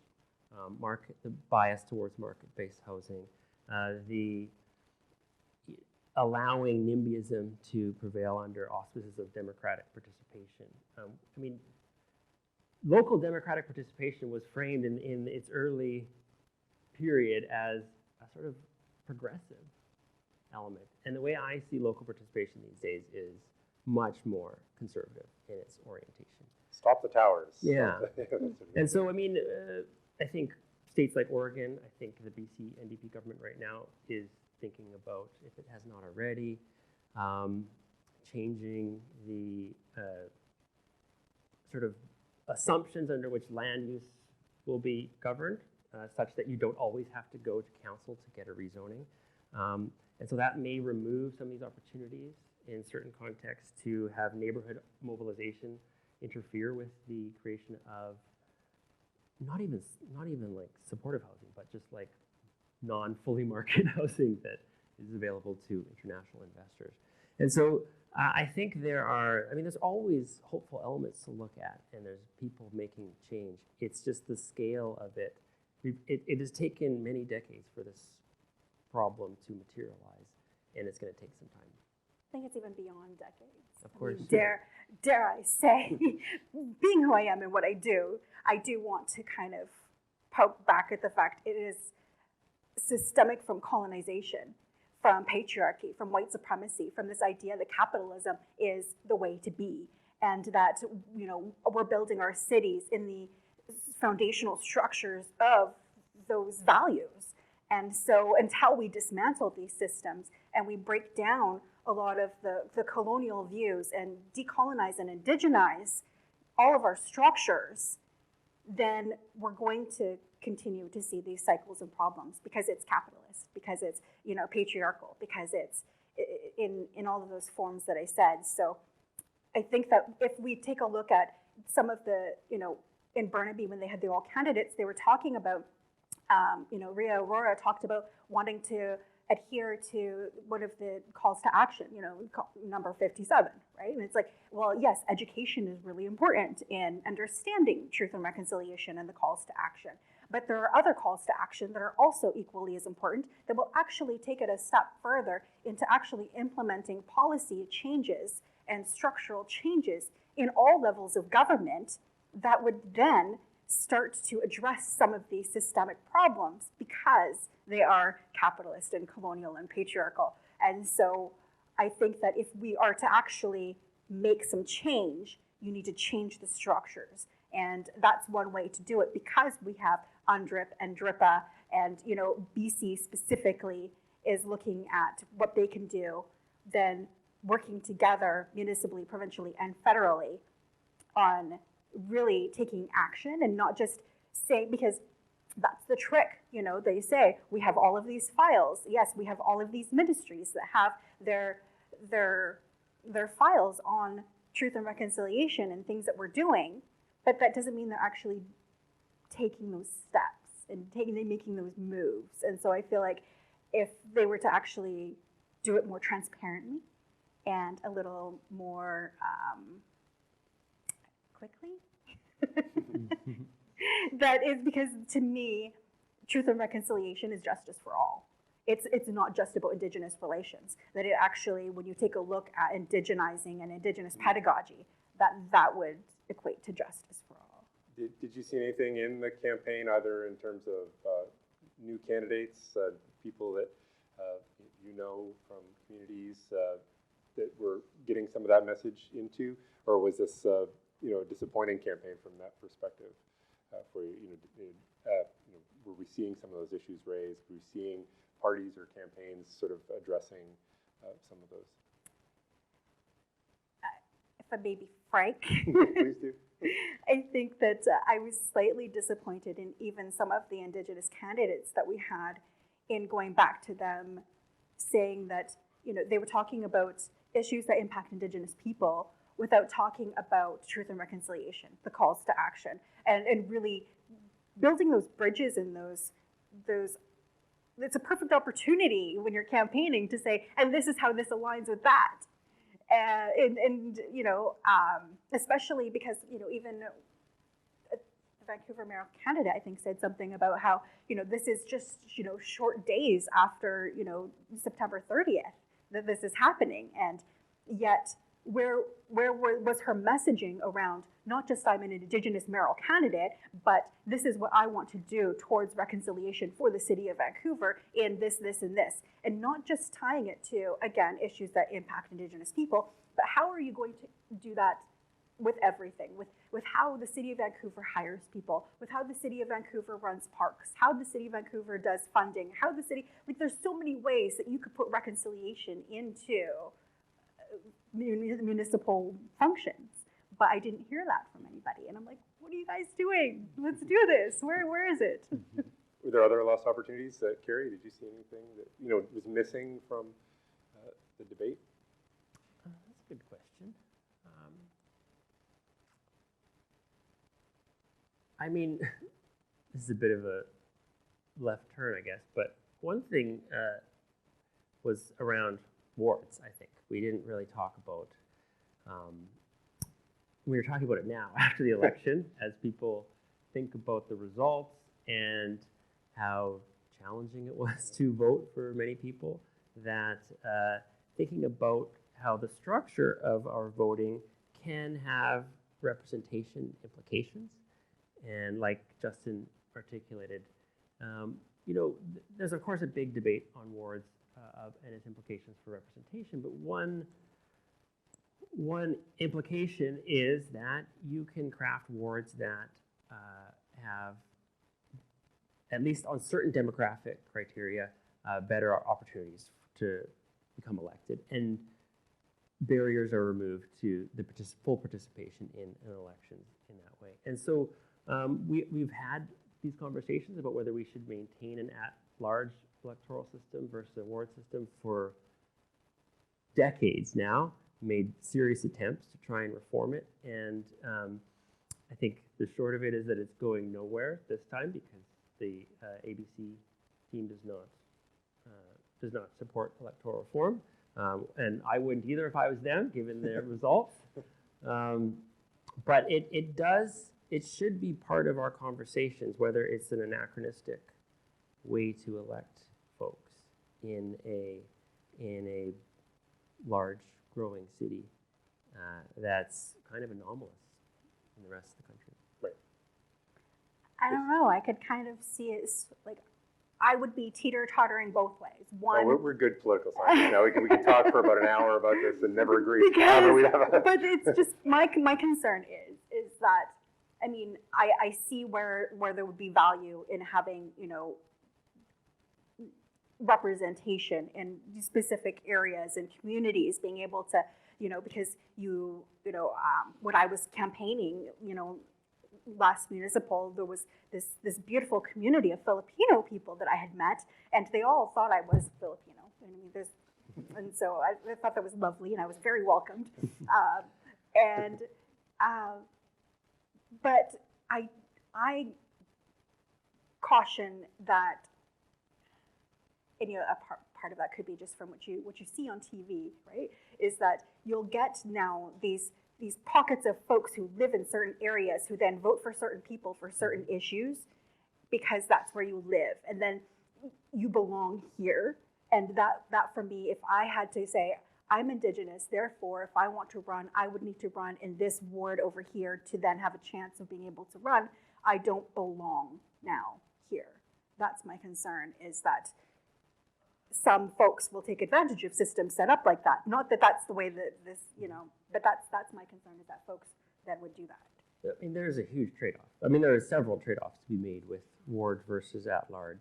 the bias towards market-based housing, the allowing NIMBYism to prevail under auspices of democratic participation. I mean, local democratic participation was framed in its early period as a sort of progressive element. And the way I see local participation these days is much more conservative in its orientation. Stop the towers. Yeah. And so, I mean, I think states like Oregon, I think the BC NDP government right now is thinking about, if it has not already, changing the sort of assumptions under which land use will be governed, such that you don't always have to go to council to get a rezoning. And so that may remove some of these opportunities in certain contexts to have neighborhood mobilization interfere with the creation of not even like supportive housing, but just like non-fully market housing that is available to international investors. And so I think there's always hopeful elements to look at, and there's people making change. It's just the scale of it. It has taken many decades for this problem to materialize, and it's going to take some time. I think it's even beyond decades. Of course. Dare I say, being who I am and what I do want to kind of poke back at the fact it is systemic from colonization, from patriarchy, from white supremacy, from this idea that capitalism is the way to be, and that, you know, we're building our cities in the foundational structures of those values. And so until we dismantle these systems and we break down a lot of the colonial views and decolonize and indigenize all of our structures, then we're going to continue to see these cycles and problems, because it's capitalist, because it's, you know, patriarchal, because it's in all of those forms that I said. So I think that if we take a look at some of the, you know, in Burnaby, when they had their all candidates, they were talking about, you know, Rhea Aurora talked about wanting to adhere to one of the calls to action, you know, number 57, right? And it's like, well, yes, education is really important in understanding truth and reconciliation and the calls to action. But there are other calls to action that are also equally as important that will actually take it a step further into actually implementing policy changes and structural changes in all levels of government that would then start to address some of these systemic problems, because they are capitalist and colonial and patriarchal. And so I think that if we are to actually make some change, you need to change the structures. And that's one way to do it, because we have UNDRIP and DRIPA, and, you know, BC specifically is looking at what they can do, then working together municipally, provincially, and federally on really taking action, and not just saying, because that's the trick, you know, they say we have all of these files. Yes, we have all of these ministries that have their files on truth and reconciliation and things that we're doing, but that doesn't mean they're actually taking those steps and making those moves. And so I feel like if they were to actually do it more transparently and a little more quickly, that is, because to me, truth and reconciliation is justice for all. It's not just about Indigenous relations. That it actually, when you take a look at indigenizing and Indigenous pedagogy, that would equate to justice for all. Did you see anything in the campaign, either in terms of new candidates, people that you know from communities that were getting some of that message into, or was this you know, a disappointing campaign from that perspective for you? Were we seeing some of those issues raised? Were we seeing parties or campaigns sort of addressing some of those? If I may be frank, Please do. I think that I was slightly disappointed in even some of the Indigenous candidates that we had in going back to them saying that, they were talking about issues that impact Indigenous people without talking about truth and reconciliation, the calls to action, and really building those bridges and those it's a perfect opportunity when you're campaigning to say, and this is how this aligns with that. And especially because, even the Vancouver Mayor candidate, I think, said something about how, this is just, short days after, September 30th that this is happening. And yet, where was her messaging around not just I'm an Indigenous mayoral candidate, but this is what I want to do towards reconciliation for the city of Vancouver in this, and this. And not just tying it to, again, issues that impact Indigenous people, but how are you going to do that with everything, with how the city of Vancouver hires people, with how the city of Vancouver runs parks, how the city of Vancouver does funding, how the city, there's so many ways that you could put reconciliation into municipal functions, but I didn't hear that from anybody. And I'm like, what are you guys doing? Let's do this. Where is it? Were there other lost opportunities? Carey, did you see anything that was missing from the debate? That's a good question. I mean, this is a bit of a left turn, I guess, but one thing was around wards, I think. We didn't really talk about, we were talking about it now after the election as people think about the results and how challenging it was to vote for many people, that thinking about how the structure of our voting can have representation implications. And like Justin articulated, there's of course a big debate on wards and its implications for representation, but one implication is that you can craft wards that have, at least on certain demographic criteria, better opportunities to become elected, and barriers are removed to the full participation in an election in that way. And so we've had these conversations about whether we should maintain an at-large electoral system versus a ward system for decades now, made serious attempts to try and reform it. And I think the short of it is that it's going nowhere this time because the ABC team does not support electoral reform. And I wouldn't either if I was them, given their results. But it should be part of our conversations, whether it's an anachronistic way to elect folks in a large growing city that's kind of anomalous in the rest of the country. Right. I don't know. I could kind of see it like I would be teeter-tottering both ways. One, we're good political scientists now. We can talk for about an hour about this and never agree. But it's just my concern is that, I mean, I see where there would be value in having, representation in specific areas and communities, being able to, because when I was campaigning, last municipal, there was this beautiful community of Filipino people that I had met, and they all thought I was Filipino. I mean, and so I thought that was lovely, and I was very welcomed. But I caution that, and a part of that could be just from what you see on TV, right? Is that you'll get now these pockets of folks who live in certain areas who then vote for certain people for certain issues because that's where you live, and then you belong here. And that for me, if I had to say, I'm Indigenous, therefore, if I want to run, I would need to run in this ward over here to then have a chance of being able to run. I don't belong now here. That's my concern, is that some folks will take advantage of systems set up like that. Not that that's the way that this, but that's my concern, is that folks then would do that. I mean, there's a huge trade-off. I mean, there are several trade-offs to be made with ward versus at-large.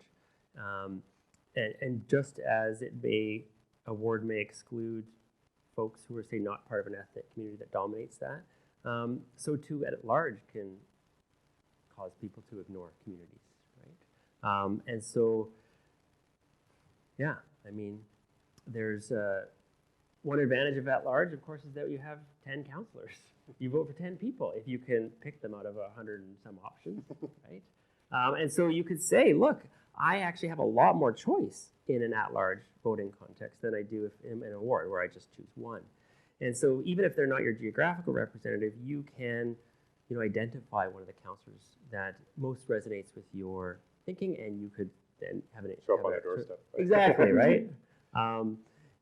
And just as it may award may exclude folks who are, say, not part of an ethnic community that dominates that. So too, at large, can cause people to ignore communities, right? And so, yeah, I mean, there's one advantage of at large, of course, is that you have 10 counselors. You vote for 10 people if you can pick them out of 100 and some options, right? And so you could say, look, I actually have a lot more choice in an at-large voting context than I do in an award where I just choose one. And so even if they're not your geographical representative, you can, identify one of the counselors that most resonates with your thinking, and you could then have an Show up on the doorstep. Right? Exactly, right?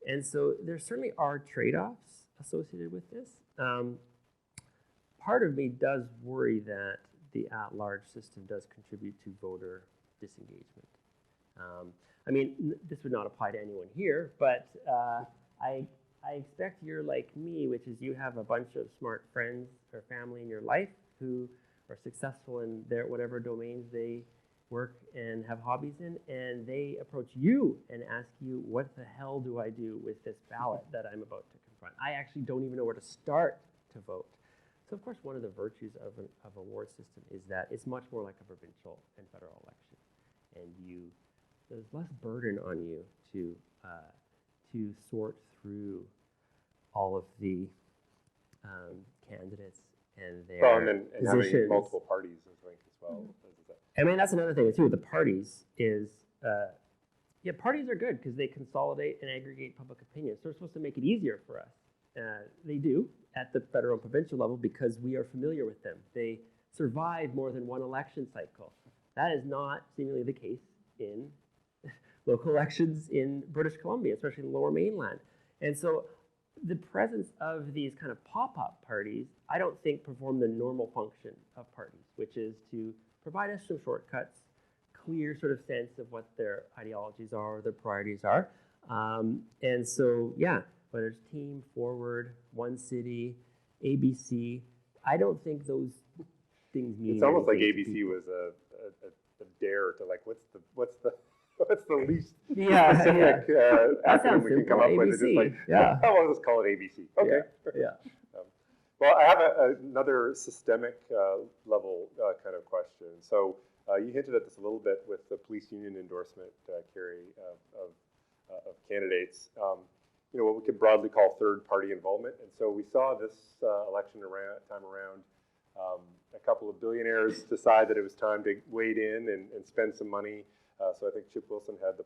And so there certainly are trade-offs associated with this. Part of me does worry that the at-large system does contribute to voter disengagement. I mean, this would not apply to anyone here, but I expect you're like me, which is you have a bunch of smart friends or family in your life who are successful in their whatever domains they work and have hobbies in, and they approach you and ask you, what the hell do I do with this ballot that I'm about to confront? I actually don't even know where to start to vote. So of course, one of the virtues of a award system is that it's much more like a provincial and federal election, and there's less burden on you to sort through all of the candidates and their and positions. having multiple parties, I think, as well. I mean, that's another thing too with the parties is, parties are good because they consolidate and aggregate public opinion. So they're supposed to make it easier for us. They do at the federal and provincial level because we are familiar with them. They survive more than one election cycle. That is not seemingly the case in local elections in British Columbia, especially in the Lower Mainland. And so the presence of these kind of pop-up parties, I don't think perform the normal function of parties, which is to provide us some shortcuts, clear sort of sense of what their ideologies are, their priorities are. And so, whether it's Team, Forward, One City, ABC, I don't think those things mean It's almost like anything to ABC people. was a dare to like, what's the least Yeah, specific That acronym sounds we can simple, come up with? It's just ABC, like, yeah. I'll just call it ABC. Okay. Yeah. Well, I have another systemic level kind of question. So you hinted at this a little bit with the police union endorsement, Carey, of candidates. What we could broadly call third-party involvement. And so we saw this election time around a couple of billionaires decide that it was time to wade in and spend some money. So I think Chip Wilson had the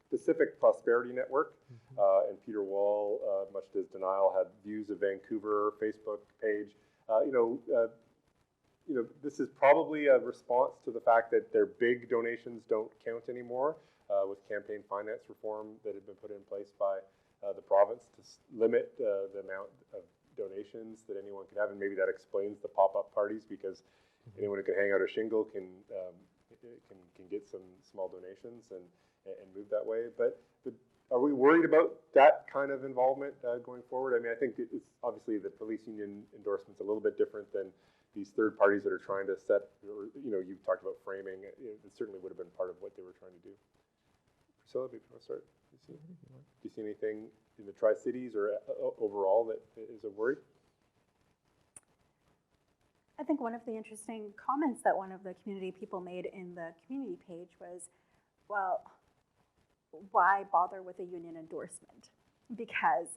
Pacific Prosperity Network, and Peter Wall, much to his denial, had Views of Vancouver Facebook page. This is probably a response to the fact that their big donations don't count anymore, with campaign finance reform that had been put in place by the province to limit the amount of donations that anyone could have, and maybe that explains the pop-up parties, because anyone who can hang out a shingle can get some small donations and move that way. But are we worried about that kind of involvement going forward? I mean, I think it's obviously the police union endorsement's a little bit different than these third parties that are trying to set, you talked about framing. It certainly would have been part of what they were trying to do. Priscilla, do you want to start? Do you see anything in the Tri-Cities or overall that is a worry? I think one of the interesting comments that one of the community people made in the community page was, well, why bother with a union endorsement? Because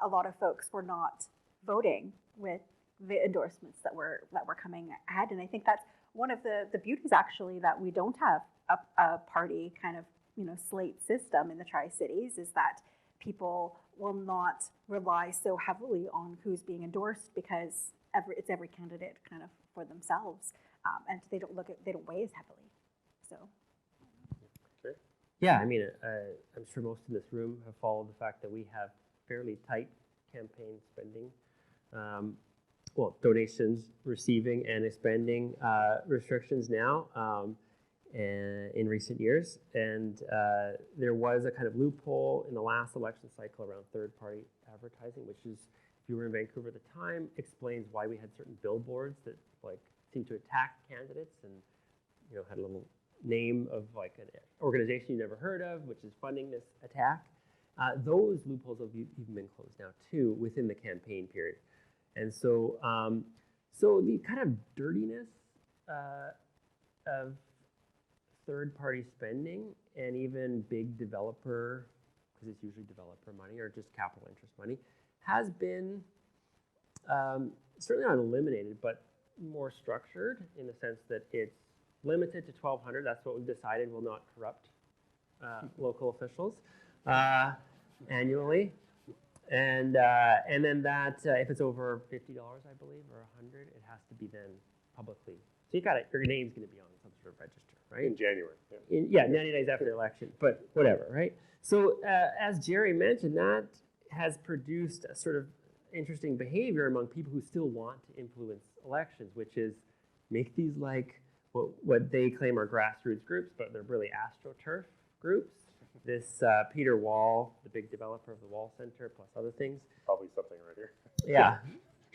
a lot of folks were not voting with the endorsements that were coming ahead. And I think that's one of the beauties, actually, that we don't have a party kind of slate system in the Tri-Cities, is that people will not rely so heavily on who's being endorsed, because it's every candidate kind of for themselves, and they don't weigh as heavily. So. Okay. Yeah, I mean, I'm sure most in this room have followed the fact that we have fairly tight campaign spending, donations receiving and expending restrictions now in recent years. And there was a kind of loophole in the last election cycle around third-party advertising, which is, if you were in Vancouver at the time, explains why we had certain billboards that seemed to attack candidates and had a little name of an organization you never heard of, which is funding this attack. those loopholes have even been closed now too within the campaign period. And so, so the kind of dirtiness of third-party spending and even big developer, because it's usually developer money or just capital interest money, has been certainly not eliminated, but more structured in the sense that it's limited to 1,200. That's what we've decided will not corrupt local officials annually. And then that if it's over $50, I believe, or 100, it has to be then publicly. So you got it. Your name's going to be on some sort of register, right? In January. Yeah, 90 days after the election, but whatever, right? So as Jerry mentioned, that has produced a sort of interesting behavior among people who still want to influence elections, which is make these like what they claim are grassroots groups, but they're really AstroTurf groups. This Peter Wall, the big developer of the Wall Center, plus other things. Probably something right here. Yeah,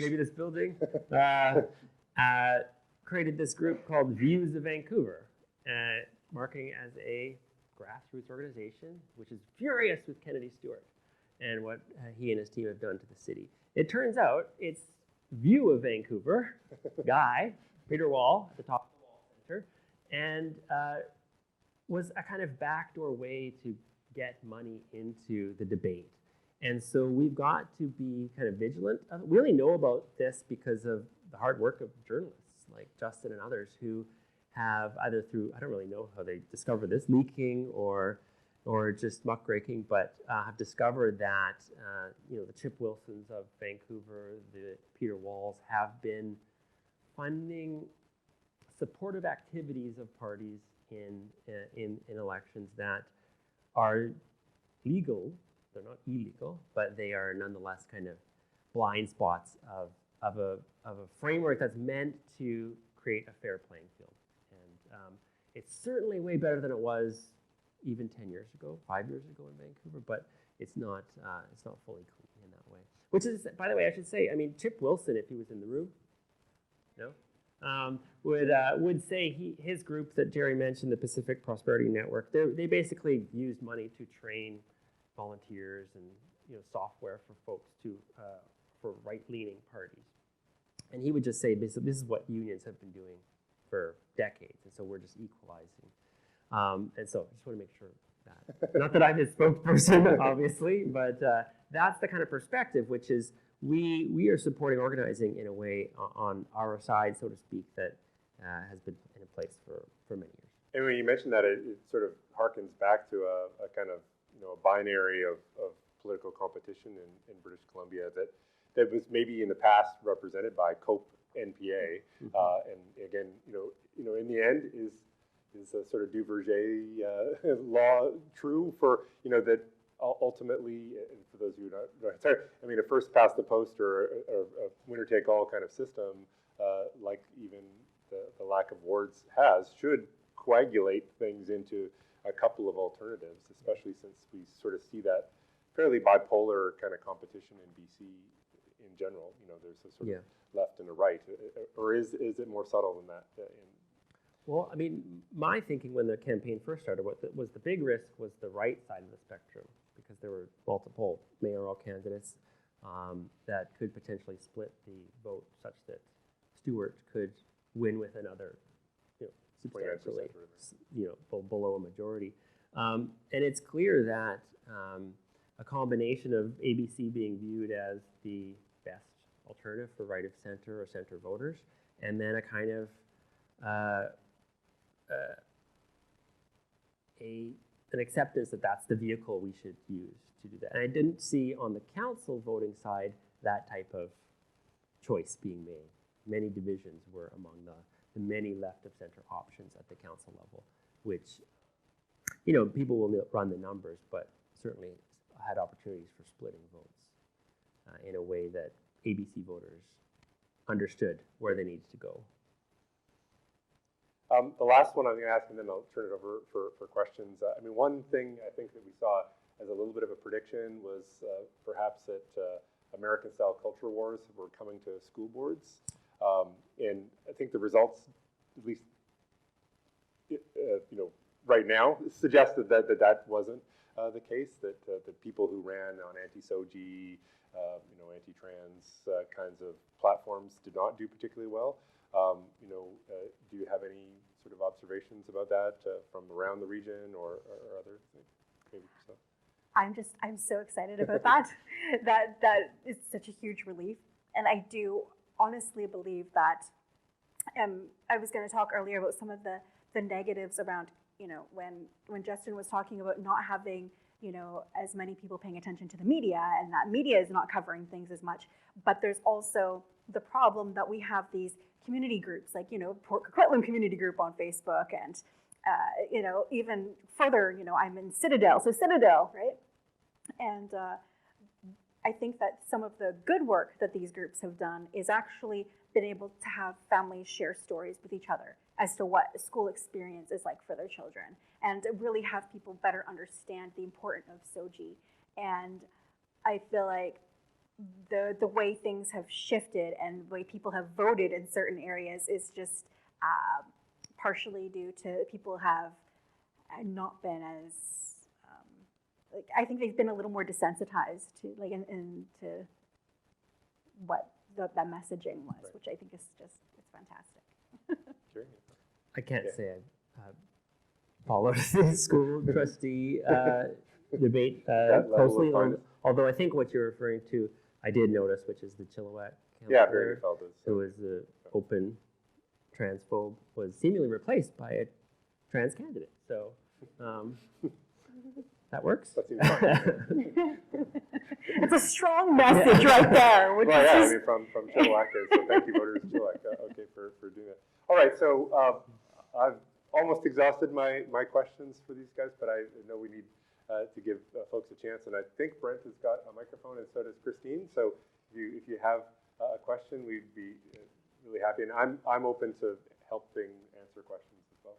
maybe this building. Created this group called Views of Vancouver, marketing as a grassroots organization, which is furious with Kennedy Stewart and what he and his team have done to the city. It turns out it's View of Vancouver guy, Peter Wall, at the top of the Wall Center, and was a kind of backdoor way to get money into the debate. And so we've got to be kind of vigilant. We only know about this because of the hard work of journalists like Justin and others who have either through, I don't really know how they discovered this, leaking or just muckraking, but have discovered that the Chip Wilsons of Vancouver, the Peter Walls, have been funding supportive activities of parties in elections that are legal. They're not illegal, but they are nonetheless kind of blind spots of a framework that's meant to create a fair playing field. And it's certainly way better than it was even 10 years ago, 5 years ago in Vancouver, but it's not fully clean in that way. Which is, by the way, I should say, I mean, Chip Wilson, if he was in the room, would say his group that Jerry mentioned, the Pacific Prosperity Network, they basically used money to train volunteers and software for folks for right-leaning parties. And he would just say, this is what unions have been doing for decades, and so we're just equalizing. And so I just want to make sure that, not that I'm his spokesperson, obviously, but that's the kind of perspective, which is we are supporting organizing in a way on our side, so to speak, that has been in place for many years. And when you mentioned that, it sort of harkens back to a kind of a binary of political competition in British Columbia that was maybe in the past represented by COPE NPA, and again, in the end, is a sort of Duverger law true for that ultimately, and for those of you who don't, I mean, a first past the post or a winner take all kind of system, like even the lack of wards should coagulate things into a couple of alternatives, especially since we sort of see that fairly bipolar kind of competition in BC in general. There's a sort of left and a right, or is it more subtle than that? Well, I mean, my thinking when the campaign first started was the big risk was the right side of the spectrum, because there were multiple mayoral candidates that could potentially split the vote such that Stewart could win with another, substantially, below a majority. And it's clear that a combination of ABC being viewed as the best alternative for right of center or center voters, and then a kind of an acceptance that that's the vehicle we should use to do that. And I didn't see on the council voting side that type of choice being made. Many divisions were among the many left of center options at the council level, which, people will run the numbers, but certainly had opportunities for splitting votes in a way that ABC voters understood where they needed to go. The last one I'm going to ask, and then I'll turn it over for questions. One thing I think that we saw as a little bit of a prediction was perhaps that American-style culture wars were coming to school boards. And I think the results, at least right now, suggested that wasn't the case that the people who ran on anti-SOGI, anti-trans kinds of platforms did not do particularly well. Do you have any sort of observations about that from around the region or other things? Maybe so. I'm so excited about that. that is such a huge relief. And I do honestly believe that, I was going to talk earlier about some of the negatives around, when Justin was talking about not having, as many people paying attention to the media, and that media is not covering things as much. But there's also the problem that we have these community groups, like, Port Coquitlam Community Group on Facebook, and, even further, I'm in Citadel, so Citadel, right? And I think that some of the good work that these groups have done is actually been able to have families share stories with each other as to what a school experience is like for their children, and really have people better understand the importance of SOGI. And I feel like the way things have shifted and the way people have voted in certain areas is just partially due to people have not been as, I think they've been a little more desensitized to, into what that messaging was, right. Which I think is just, it's fantastic. Sure. I can't say I've followed the school trustee debate closely, although I think what you're referring to, I did notice, which is the Chilliwack Barry counselor, who was the open transphobe, was seemingly replaced by a trans candidate. So that works. That seems fine. It's a strong message right there. Which Well, is from Chilliwack, so thank you, voters of Chilliwack, for doing that. All right, so I've almost exhausted my questions for these guys, but I know we need to give folks a chance, and I think Brent has got a microphone, and so does Christine. So if you have a question, we'd be really happy, and I'm open to helping answer questions as well.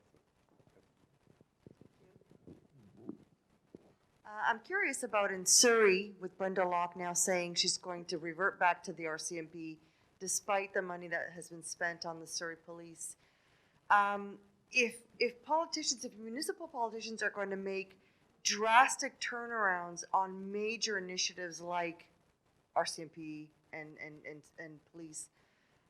I'm curious about in Surrey, with Brenda Locke now saying she's going to revert back to the RCMP despite the money that has been spent on the Surrey police. If municipal politicians are going to make drastic turnarounds on major initiatives like RCMP and police,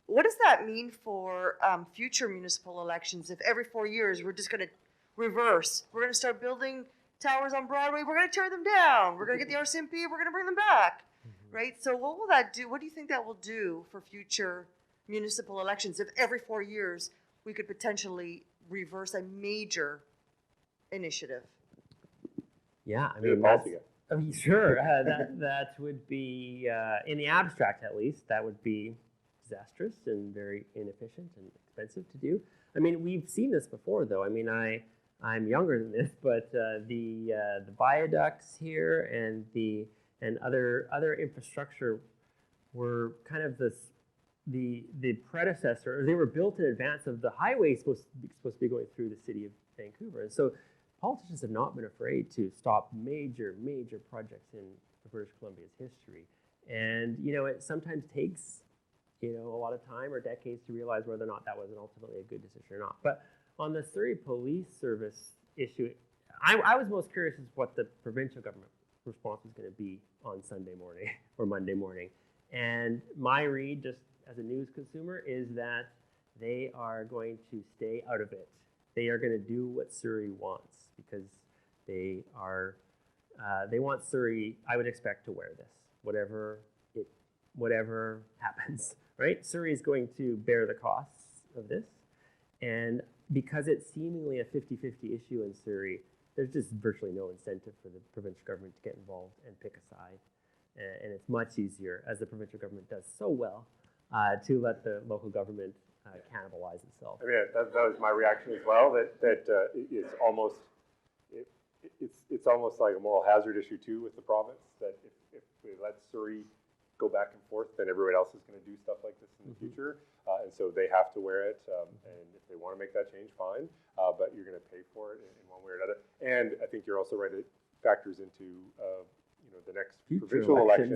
what does that mean for future municipal elections? If every 4 years we're just going to reverse, we're going to start building towers on Broadway, we're going to tear them down, we're going to get the RCMP, we're going to bring them back, right? So what will that do? What do you think that will do for future municipal elections if every 4 years we could potentially reverse a major initiative? Yeah, I mean, sure. That would be, in the abstract at least, that would be disastrous and very inefficient and expensive to do. I mean, we've seen this before, though. I mean, I'm younger than this, but the viaducts here and other infrastructure were kind of the predecessor, or they were built in advance of the highway supposed to be going through the city of Vancouver. And so politicians have not been afraid to stop major projects in British Columbia's history. And it sometimes takes a lot of time or decades to realize whether or not that was ultimately a good decision or not. But on the Surrey Police Service issue, I was most curious as what the provincial government response was going to be on Sunday morning or Monday morning. And my read, just as a news consumer, is that they are going to stay out of it. They are going to do what Surrey wants because they want Surrey, I would expect, to wear this, whatever happens, right? Surrey is going to bear the costs of this. And because it's seemingly a 50-50 issue in Surrey, there's just virtually no incentive for the provincial government to get involved and pick a side. And it's much easier, as the provincial government does so well, to let the local government cannibalize itself. I mean, that was my reaction as well. That it's almost like a moral hazard issue too with the province. That if we let Surrey go back and forth, then everyone else is going to do stuff like this in the future, and so they have to wear it. And if they want to make that change, fine. But you're going to pay for it in one way or another. And I think you're also right. It factors into the next future provincial election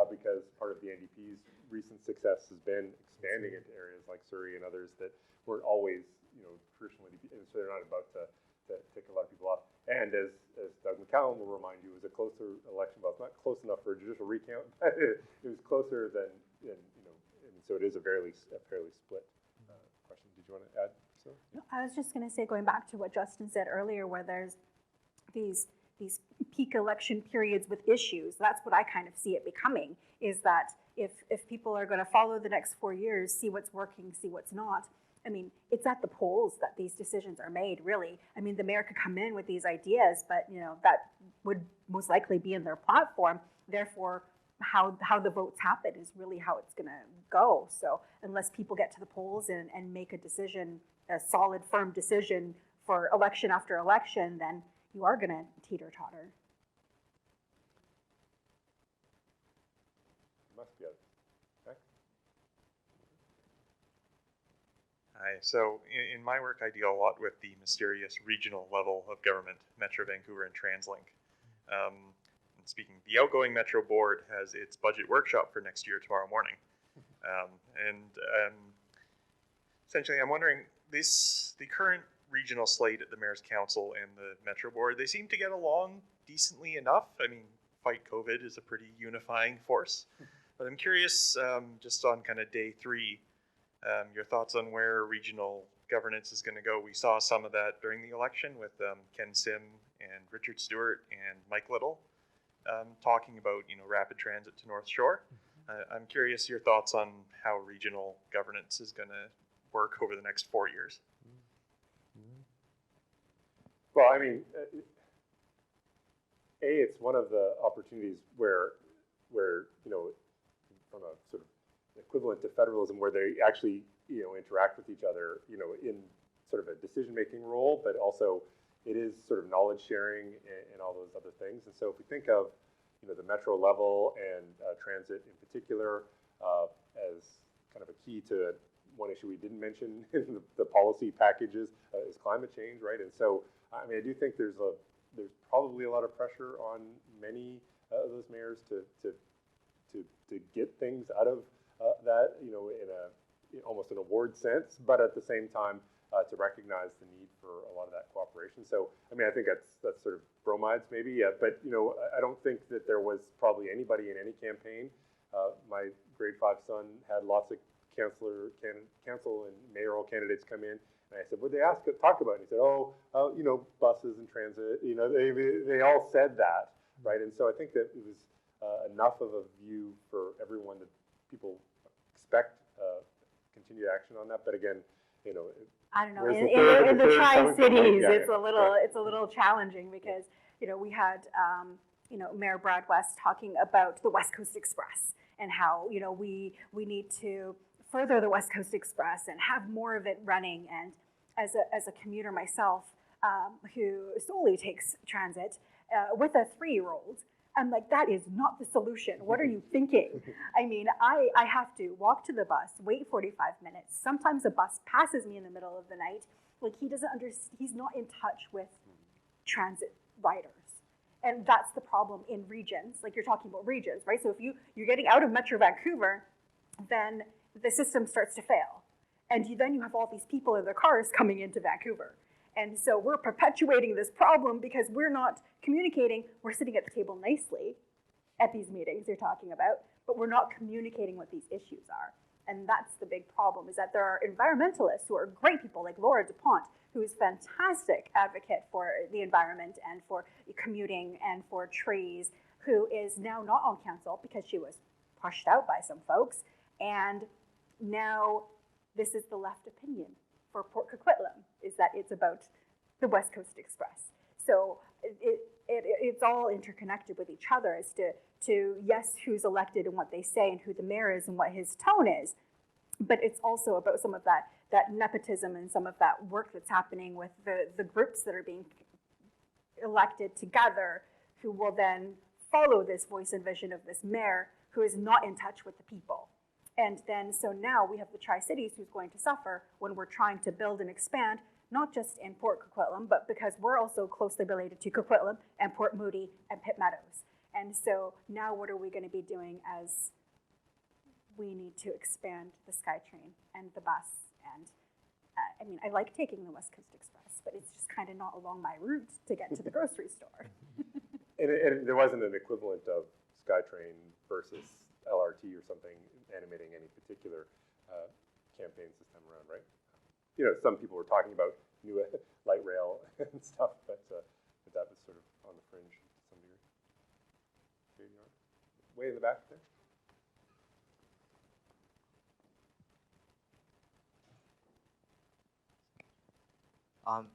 because part of the NDP's recent success has been expanding into areas like Surrey and others that weren't always traditional NDP, and so they're not about to tick a lot of people off. And as Doug McCallum will remind you, it was a closer election. Well, it's not close enough for a judicial recount, but it was closer than you know. And so it is a fairly split question. Did you want to add, Priscilla? No, I was just going to say, going back to what Justin said earlier, where there's these peak election periods with issues. That's what I kind of see it becoming, is that if people are going to follow the next 4 years, see what's working, see what's not. I mean, it's at the polls that these decisions are made, really. I mean, the mayor could come in with these ideas, but, you know, that would most likely be in their platform. Therefore, how the votes happen is really how it's going to go. So unless people get to the polls and make a decision, a solid, firm decision for election after election, then you are going to teeter-totter. Must be others. Okay. Hi. So in my work, I deal a lot with the mysterious regional level of government, Metro Vancouver and TransLink. And speaking, the outgoing Metro Board has its budget workshop for next year tomorrow morning. Essentially, I'm wondering, the current regional slate at the Mayor's Council and the Metro Board, they seem to get along decently enough. I mean, fight COVID is a pretty unifying force. But I'm curious, just on kind of day 3, your thoughts on where regional governance is going to go. We saw some of that during the election with Ken Sim and Richard Stewart and Mike Little talking about, you know, rapid transit to North Shore. I'm curious your thoughts on how regional governance is going to work over the next 4 years. Well, I mean, it's one of the opportunities where you know, from a sort of equivalent to federalism, where they actually, you know, interact with each other, you know, in sort of a decision-making role, but also it is sort of knowledge sharing and all those other things. And so if we think of, you know, the metro level and transit in particular as kind of a key to one issue we didn't mention in the policy packages is climate change, right? And so, I mean, I do think there's probably a lot of pressure on many of those mayors to get things out of that, you know, in almost an award sense, but at the same time to recognize the need for a lot of that cooperation. So, I mean, I think that's sort of bromides maybe, but you know, I don't think that there was probably anybody in any campaign. My grade 5 son had lots of council and mayoral candidates come in, and I said, "What did they talk about?" And he said, "Oh, you know, buses and transit." You know, they all said that, right? And so I think that it was enough of a view for everyone that people expect continued action on that. But again, you know, I don't know. where's In the third Tri-Cities, yeah, it's yeah. a little challenging because, you know, we had you know, Mayor Brad West talking about the West Coast Express and how, you know, we need to further the West Coast Express and have more of it running. And as a commuter myself, who solely takes transit with a 3-year-old, I'm like, that is not the solution. What are you thinking? I mean, I have to walk to the bus, wait 45 minutes. Sometimes a bus passes me in the middle of the night. Like, he doesn't understand, he's not in touch with transit riders. And that's the problem in regions. Like, you're talking about regions, right? So if you're getting out of Metro Vancouver, then the system starts to fail. And then you have all these people in their cars coming into Vancouver. And so we're perpetuating this problem because we're not communicating. We're sitting at the table nicely at these meetings you're talking about, but we're not communicating what these issues are. And that's the big problem, is that there are environmentalists who are great people like Laura DuPont, who is a fantastic advocate for the environment and for commuting and for trees, who is now not on council because she was pushed out by some folks. And now this is the left opinion for Port Coquitlam, is that it's about the West Coast Express. So it's all interconnected with each other as to yes, who's elected and what they say and who the mayor is and what his tone is. But it's also about some of that nepotism and some of that work that's happening with the groups that are being elected together, who will then follow this voice and vision of this mayor who is not in touch with the people. And then, so now we have the Tri-Cities who's going to suffer when we're trying to build and expand, not just in Port Coquitlam, but because we're also closely related to Coquitlam and Port Moody and Pitt Meadows. And so now what are we going to be doing as we need to expand the SkyTrain and the bus and I mean, I like taking the West Coast Express, but it's just kind of not along my route to get to the grocery store. And there wasn't an equivalent of SkyTrain versus LRT or something animating any particular campaigns this time around, right? You know, some people were talking about new light rail and stuff, but that was sort of on the fringe to some degree. Way in the back there.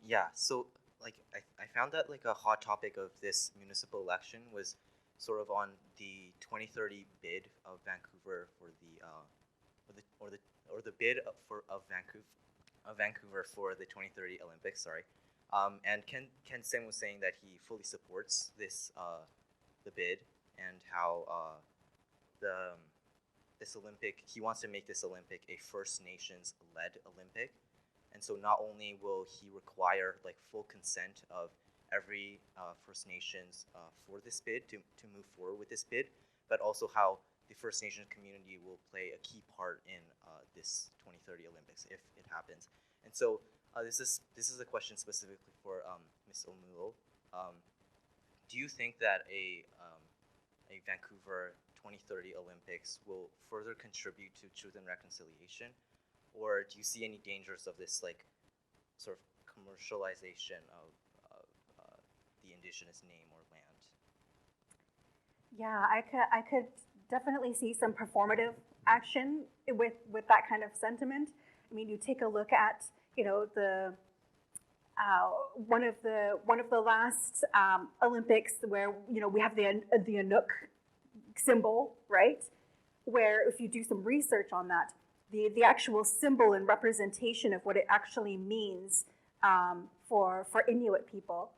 Yeah, so like I found that like a hot topic of this municipal election was sort of on the 2030 bid of Vancouver for the bid of Vancouver for the 2030 Olympics. Sorry, and Ken Sim was saying that he fully supports this the bid and how this Olympic, he wants to make this Olympic a First Nations led Olympic. And so not only will he require like full consent of every First Nations for this bid to move forward with this bid, but also how the First Nations community will play a key part in this 2030 Olympics if it happens. And so this is a question specifically for Ms. Omulo. Do you think that a Vancouver 2030 Olympics will further contribute to truth and reconciliation? Or do you see any dangers of this like sort of commercialization of the Indigenous name or land? Yeah, I could definitely see some performative action with that kind of sentiment. I mean, you take a look at, you know, the one of the last Olympics where, you know, we have the Inuk symbol, right? Where if you do some research on that, the actual symbol and representation of what it actually means for Inuit people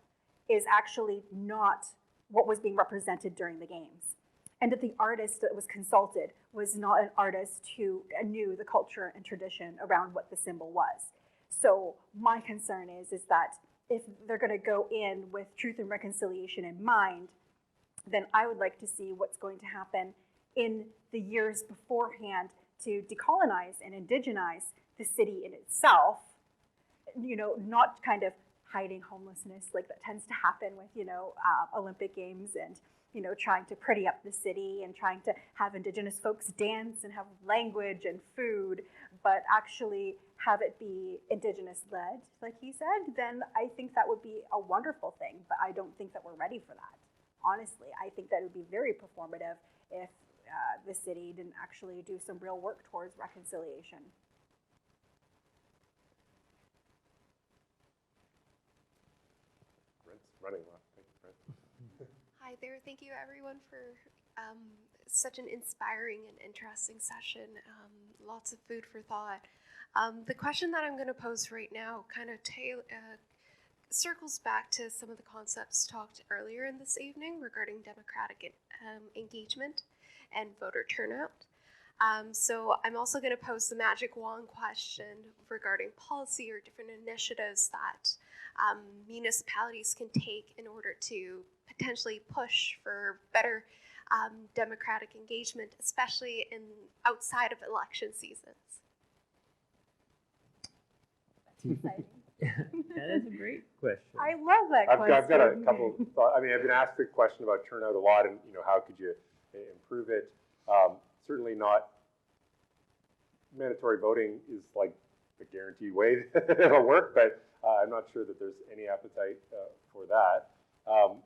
is actually not what was being represented during the games. And that the artist that was consulted was not an artist who knew the culture and tradition around what the symbol was. So my concern is that if they're going to go in with truth and reconciliation in mind, then I would like to see what's going to happen in the years beforehand to decolonize and indigenize the city in itself, you know, not kind of hiding homelessness like that tends to happen with, you know, Olympic Games and, you know, trying to pretty up the city and trying to have Indigenous folks dance and have language and food, but actually have it be Indigenous led, like he said, then I think that would be a wonderful thing, but I don't think that we're ready for that. Honestly, I think that it would be very performative if the city didn't actually do some real work towards reconciliation. Brent's running well. Thank you, Brent. Hi there. Thank you, everyone, for such an inspiring and interesting session. Lots of food for thought. The question that I'm going to pose right now kind of circles back to some of the concepts talked earlier in this evening regarding democratic engagement and voter turnout. So I'm also going to pose the magic wand question regarding policy or different initiatives that municipalities can take in order to potentially push for better democratic engagement, especially outside of election seasons. That's exciting. That is a great question. I love that question. I've got a couple thoughts. I mean, I've been asked the question about turnout a lot, and you know, how could you improve it? Certainly not. Mandatory voting is like the guaranteed way it'll work, but I'm not sure that there's any appetite for that.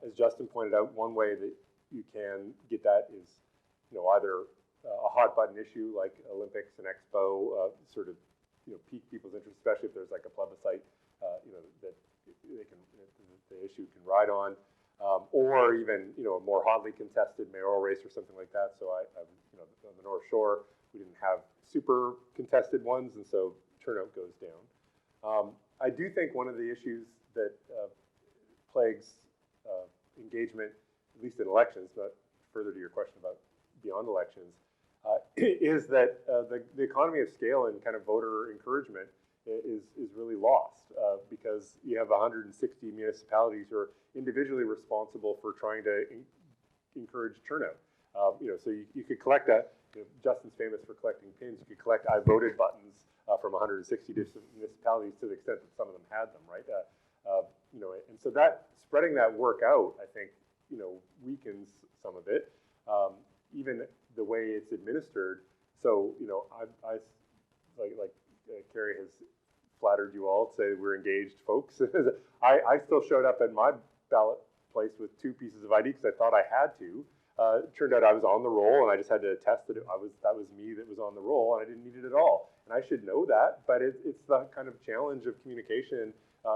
As Justin pointed out, one way that you can get that is, you know, either a hot button issue like Olympics and Expo, sort of, you know, pique people's interest, especially if there's like a plebiscite, you know, that the issue can ride on, or even, you know, a more hotly contested mayoral race or something like that. So I you know, on the North Shore, we didn't have super contested ones, and so turnout goes down. I do think one of the issues that plagues engagement, at least in elections, but further to your question about beyond elections, is that the economy of scale and kind of voter encouragement is really lost because you have 160 municipalities who are individually responsible for trying to encourage turnout. So you could collect that. Justin's famous for collecting pins. You could collect I voted buttons from 160 different municipalities to the extent that some of them had them, right? And so that spreading that work out, I think, weakens some of it. Even the way it's administered. So, I Carey has flattered you all to say we're engaged folks. I still showed up at my ballot place with 2 pieces of ID because I thought I had to. It turned out I was on the roll, and I just had to attest that that was me that was on the roll, and I didn't need it at all. And I should know that, but it's the kind of challenge of communication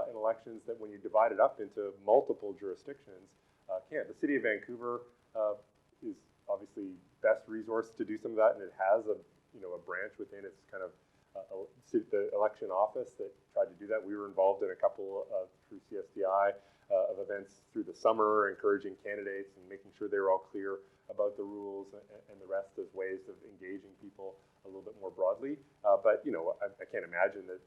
in elections that when you divide it up into multiple jurisdictions, can't. The city of Vancouver is obviously best resourced to do some of that, and it has a branch within its kind of the election office that tried to do that. We were involved in a couple through CSDI of events through the summer, encouraging candidates and making sure they were all clear about the rules and the rest as ways of engaging people a little bit more broadly. But I can't imagine that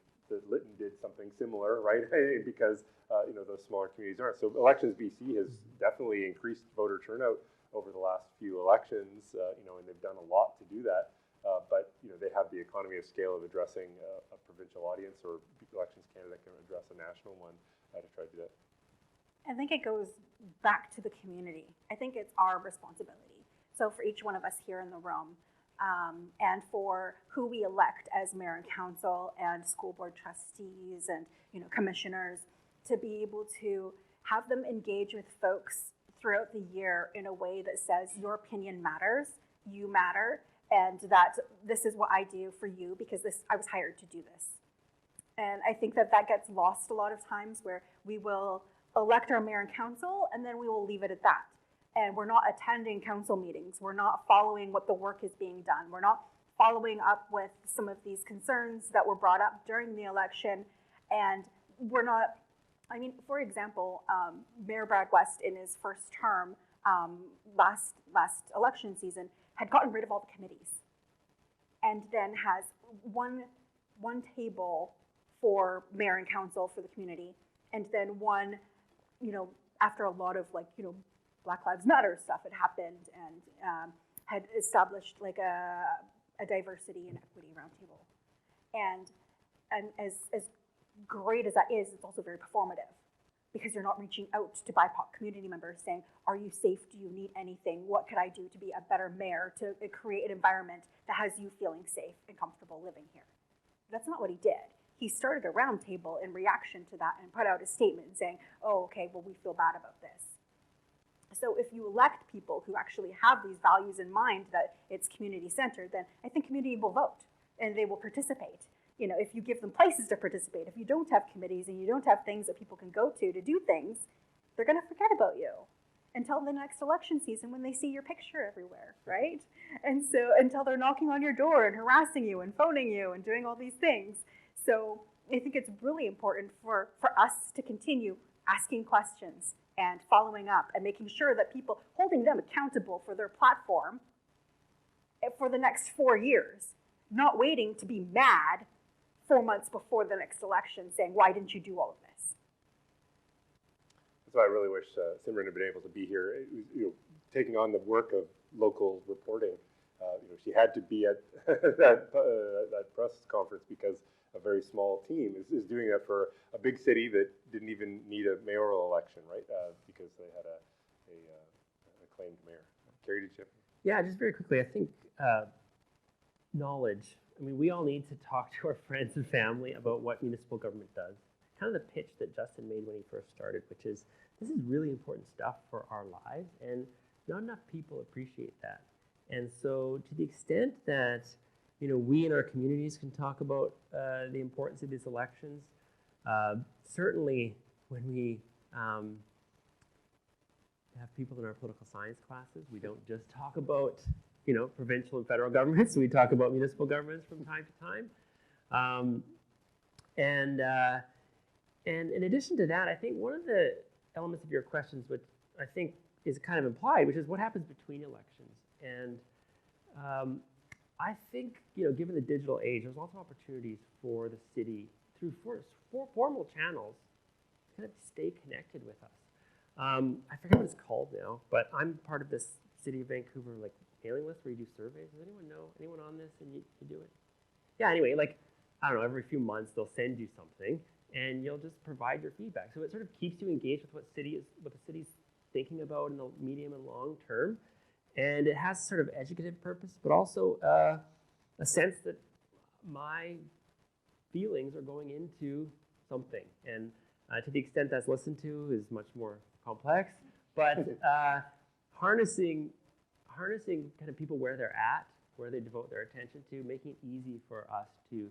Lytton did something similar, right? Because those smaller communities aren't. So Elections BC has definitely increased voter turnout over the last few elections, and they've done a lot to do that. But they have the economy of scale of addressing a provincial audience, or Elections Canada can address a national one to try to do that. I think it goes back to the community. I think it's our responsibility. So for each one of us here in the room, and for who we elect as mayor and council and school board trustees and commissioners, to be able to have them engage with folks throughout the year in a way that says your opinion matters, you matter, and that this is what I do for you because I was hired to do this. And I think that gets lost a lot of times, where we will elect our mayor and council and then we will leave it at that. And we're not attending council meetings. We're not following what the work is being done. We're not following up with some of these concerns that were brought up during the election. And we're not, for example, Mayor Brad West in his first term last election season had gotten rid of all the committees, and then has one table for mayor and council for the community, and then one, after a lot of Black Lives Matter stuff had happened, and had established like a diversity and equity roundtable. And as great as that is, it's also very performative, because you're not reaching out to BIPOC community members saying, are you safe? Do you need anything? What could I do to be a better mayor, to create an environment that has you feeling safe and comfortable living here? That's not what he did. He started a roundtable in reaction to that and put out a statement saying, oh, okay, well, we feel bad about this. So if you elect people who actually have these values in mind, that it's community-centered, then I think community will vote and they will participate. If you give them places to participate, if you don't have committees and you don't have things that people can go to do things, they're going to forget about you until the next election season when they see your picture everywhere, right? And so until they're knocking on your door and harassing you and phoning you and doing all these things. So I think it's really important for us to continue asking questions and following up and making sure that people, holding them accountable for their platform for the next 4 years, not waiting to be mad 4 months before the next election saying, why didn't you do all of this? So I really wish Simran had been able to be here, taking on the work of local reporting. She had to be at that press conference because a very small team is doing that for a big city that didn't even need a mayoral election, right? Because they had a acclaimed mayor. Carey, did you have? Yeah, just very quickly, I think knowledge. We all need to talk to our friends and family about what municipal government does. Kind of the pitch that Justin made when he first started, which is, this is really important stuff for our lives, and not enough people appreciate that. And so to the extent that we in our communities can talk about the importance of these elections, certainly when we have people in our political science classes, we don't just talk about provincial and federal governments. We talk about municipal governments from time to time. And in addition to that, I think one of the elements of your questions, which I think is kind of implied, which is what happens between elections. And I think, given the digital age, there's lots of opportunities for the city through formal channels to kind of stay connected with us. I forget what it's called now, but I'm part of this City of Vancouver like mailing list where you do surveys? Does anyone know? Anyone on this and you do it? Yeah, anyway, like, I don't know, every few months they'll send you something and you'll just provide your feedback. So it sort of keeps you engaged with what the city's thinking about in the medium and long term. And it has sort of educative purpose, but also a sense that my feelings are going into something. And to the extent that's listened to is much more complex, but harnessing kind of people where they're at, where they devote their attention to, making it easy for us to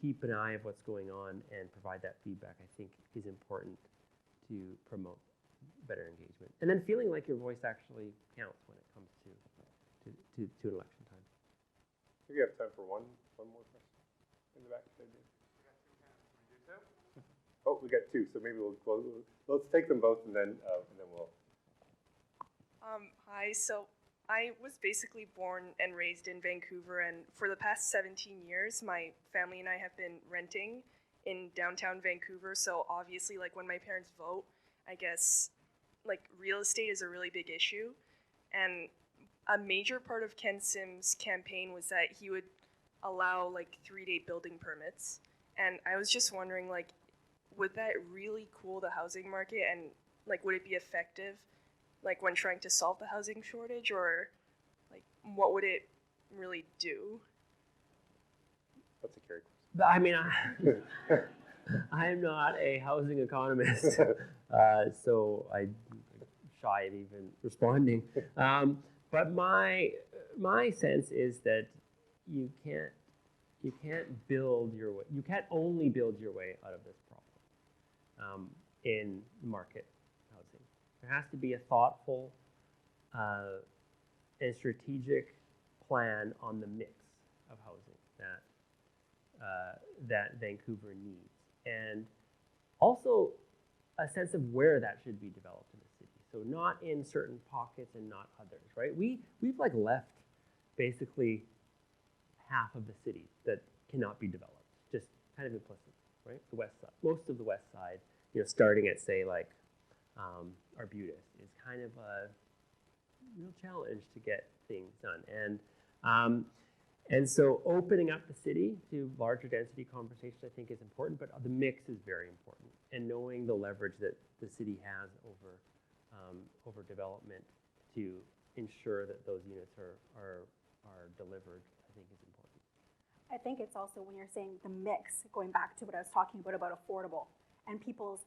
keep an eye of what's going on and provide that feedback, I think is important to promote better engagement. And then feeling like your voice actually counts when it comes to election time. I think we have time for one more question in the back. Oh, we got two, so maybe let's take them both and then we'll. Hi, so I was basically born and raised in Vancouver, and for the past 17 years, my family and I have been renting in downtown Vancouver. So obviously, like when my parents vote, I guess like real estate is a really big issue. And a major part of Ken Sim's campaign was that he would allow like 3-day building permits. And I was just wondering, like, would that really cool the housing market, and like would it be effective like when trying to solve the housing shortage, or like what would it really do? That's a Carey I mean, I'm not a housing economist, so I'm shy of even responding. But my sense is that you can't build your way. You can't only build your way out of this problem in market housing. There has to be a thoughtful and strategic plan on the mix of housing that Vancouver needs, and also a sense of where that should be developed in the city. So not in certain pockets and not others, right? We've like left basically half of the city that cannot be developed, just kind of implicit, right? The west side, most of the west side, starting at say like Arbutus is kind of a real challenge to get things done. And so opening up the city to larger density conversations, I think, is important, but the mix is very important. And knowing the leverage that the city has over development to ensure that those units are delivered, I think is important. I think it's also when you're saying the mix, going back to what I was talking about affordable, and people's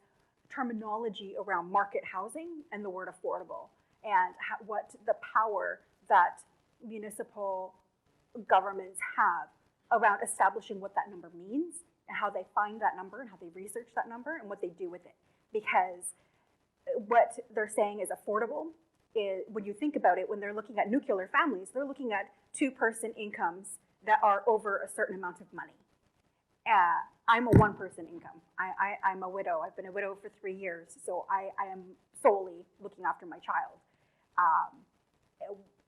terminology around market housing and the word affordable, and what the power that municipal governments have around establishing what that number means and how they find that number and how they research that number and what they do with it. Because what they're saying is affordable is, when you think about it, when they're looking at nuclear families, they're looking at 2-person incomes that are over a certain amount of money. I'm a 1-person income. I'm a widow. I've been a widow for 3 years, so I am solely looking after my child.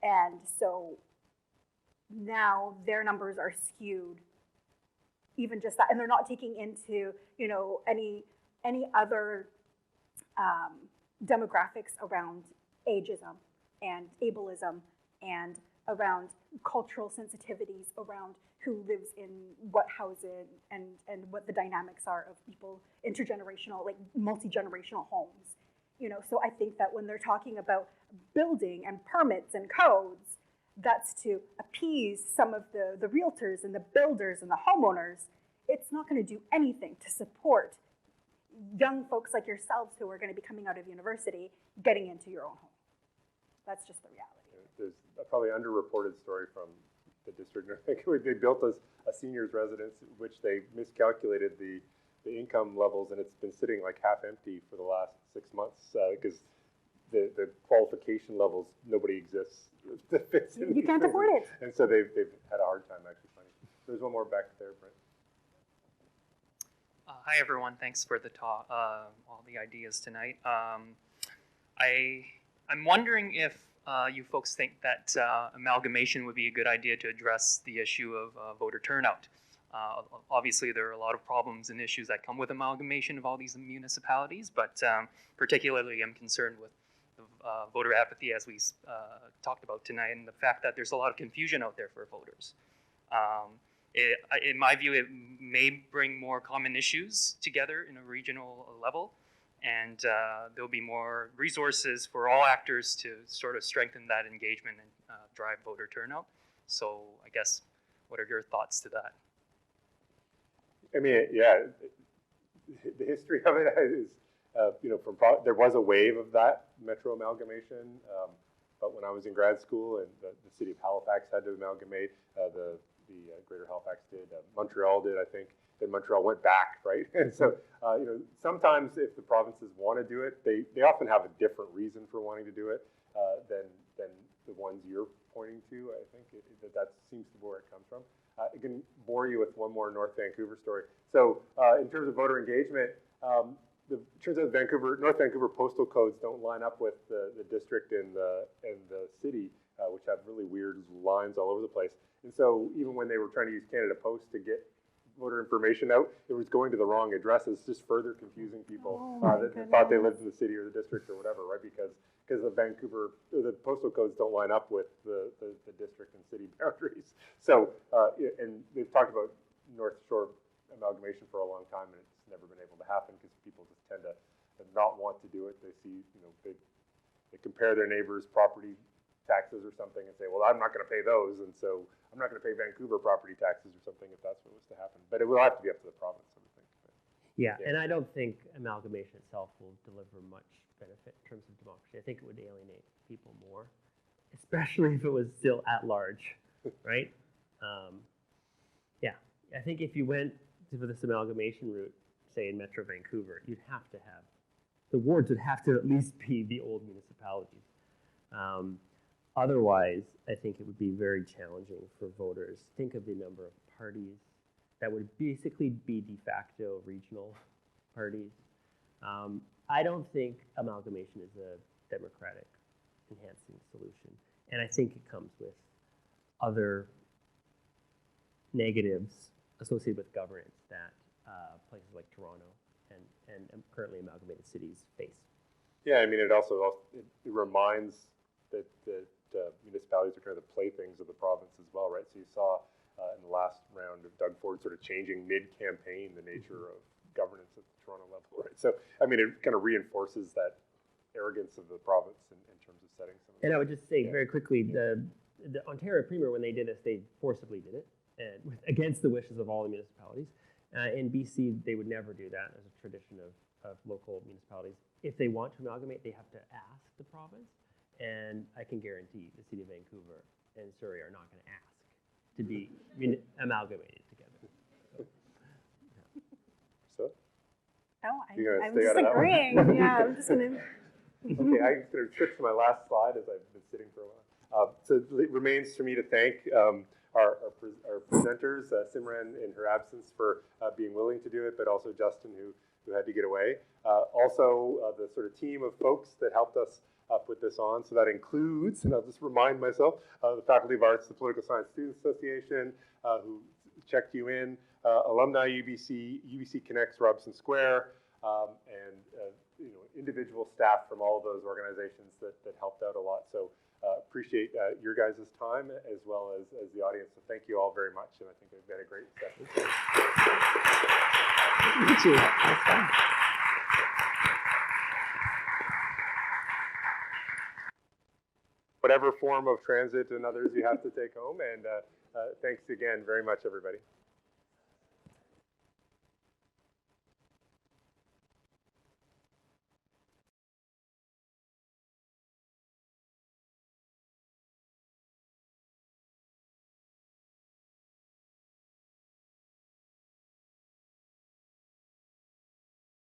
And so now their numbers are skewed, even just that, and they're not taking into any other demographics around ageism and ableism and around cultural sensitivities around who lives in what housing and what the dynamics are of people, intergenerational, like multi-generational homes. So I think that when they're talking about building and permits and codes, that's to appease some of the realtors and the builders and the homeowners. It's not going to do anything to support young folks like yourselves who are going to be coming out of university getting into your own home. That's just the reality. There's a probably underreported story from the district. They built a seniors residence, which they miscalculated the income levels, and it's been sitting like half empty for the last 6 months because the qualification levels, nobody exists that fits in. You can't afford it. And so they've had a hard time actually finding it. There's one more back there, Brent. Hi everyone, thanks for the talk, all the ideas tonight. I'm wondering if you folks think that amalgamation would be a good idea to address the issue of voter turnout. Obviously, there are a lot of problems and issues that come with amalgamation of all these municipalities, but particularly I'm concerned with voter apathy, as we talked about tonight, and the fact that there's a lot of confusion out there for voters. In my view, it may bring more common issues together in a regional level, and there'll be more resources for all actors to sort of strengthen that engagement and drive voter turnout. So I guess, what are your thoughts to that? I mean, yeah, the history of it is, there was a wave of that metro amalgamation, but when I was in grad school and the city of Halifax had to amalgamate, the Greater Halifax did, Montreal did, I think. Then Montreal went back, right? And so, sometimes if the provinces want to do it, they often have a different reason for wanting to do it than the ones you're pointing to. I think that seems to be where it comes from. I can bore you with one more North Vancouver story. So, in terms of voter engagement, it turns out North Vancouver postal codes don't line up with the district and the city, which have really weird lines all over the place. And so even when they were trying to use Canada Post to get voter information out, it was going to the wrong addresses, just further confusing people that thought they lived in the city or the district or whatever, right? Because the postal codes don't line up with the district and city boundaries. So, and they've talked about North Shore amalgamation for a long time, and it's never been able to happen because people just tend to not want to do it. They see, they compare their neighbors' property taxes or something and say, well, I'm not going to pay those, and so I'm not going to pay Vancouver property taxes or something if that's what was to happen. But it will have to be up to the province, I would think. Yeah, and I don't think amalgamation itself will deliver much benefit in terms of democracy. I think it would alienate people more, especially if it was still at large, right? Yeah, I think if you went for this amalgamation route, say in Metro Vancouver, you'd have to have, the wards would have to at least be the old municipalities. Otherwise, I think it would be very challenging for voters. Think of the number of parties that would basically be de facto regional parties. I don't think amalgamation is a democratic enhancing solution. And I think it comes with other negatives associated with governance that places like Toronto and currently amalgamated cities face. Yeah, I mean, it reminds that municipalities are kind of the playthings of the province as well, right? So you saw in the last round of Doug Ford sort of changing mid-campaign the nature of governance at the Toronto level, right? So, I mean, it kind of reinforces that arrogance of the province in terms of setting some of And I would just say very quickly, the Ontario Premier, when they did this, they forcibly did it, and against the wishes of all the municipalities. In BC, they would never do that as a tradition of local municipalities. If they want to amalgamate, they have to ask the province. And I can guarantee the city of Vancouver and Surrey are not going to ask to be amalgamated together. So? No, You're I'm gonna stay out of that one? disagreeing. Yeah, I'm just going to. Okay, I'm just going to switch to my last slide as I've been sitting for a while. So it remains for me to thank our presenters, Simran in her absence for being willing to do it, but also Justin who had to get away. Also the sort of team of folks that helped us put this on. So that includes, and I'll just remind myself, the Faculty of Arts, the Political Science Students Association, who checked you in, alumni UBC Connects Robson Square, and individual staff from all of those organizations that helped out a lot. So appreciate your guys' time as well as the audience. So thank you all very much, and I think we've had a great session. Thank you. That's fun. Whatever form of transit and others you have to take home, and thanks again very much, everybody.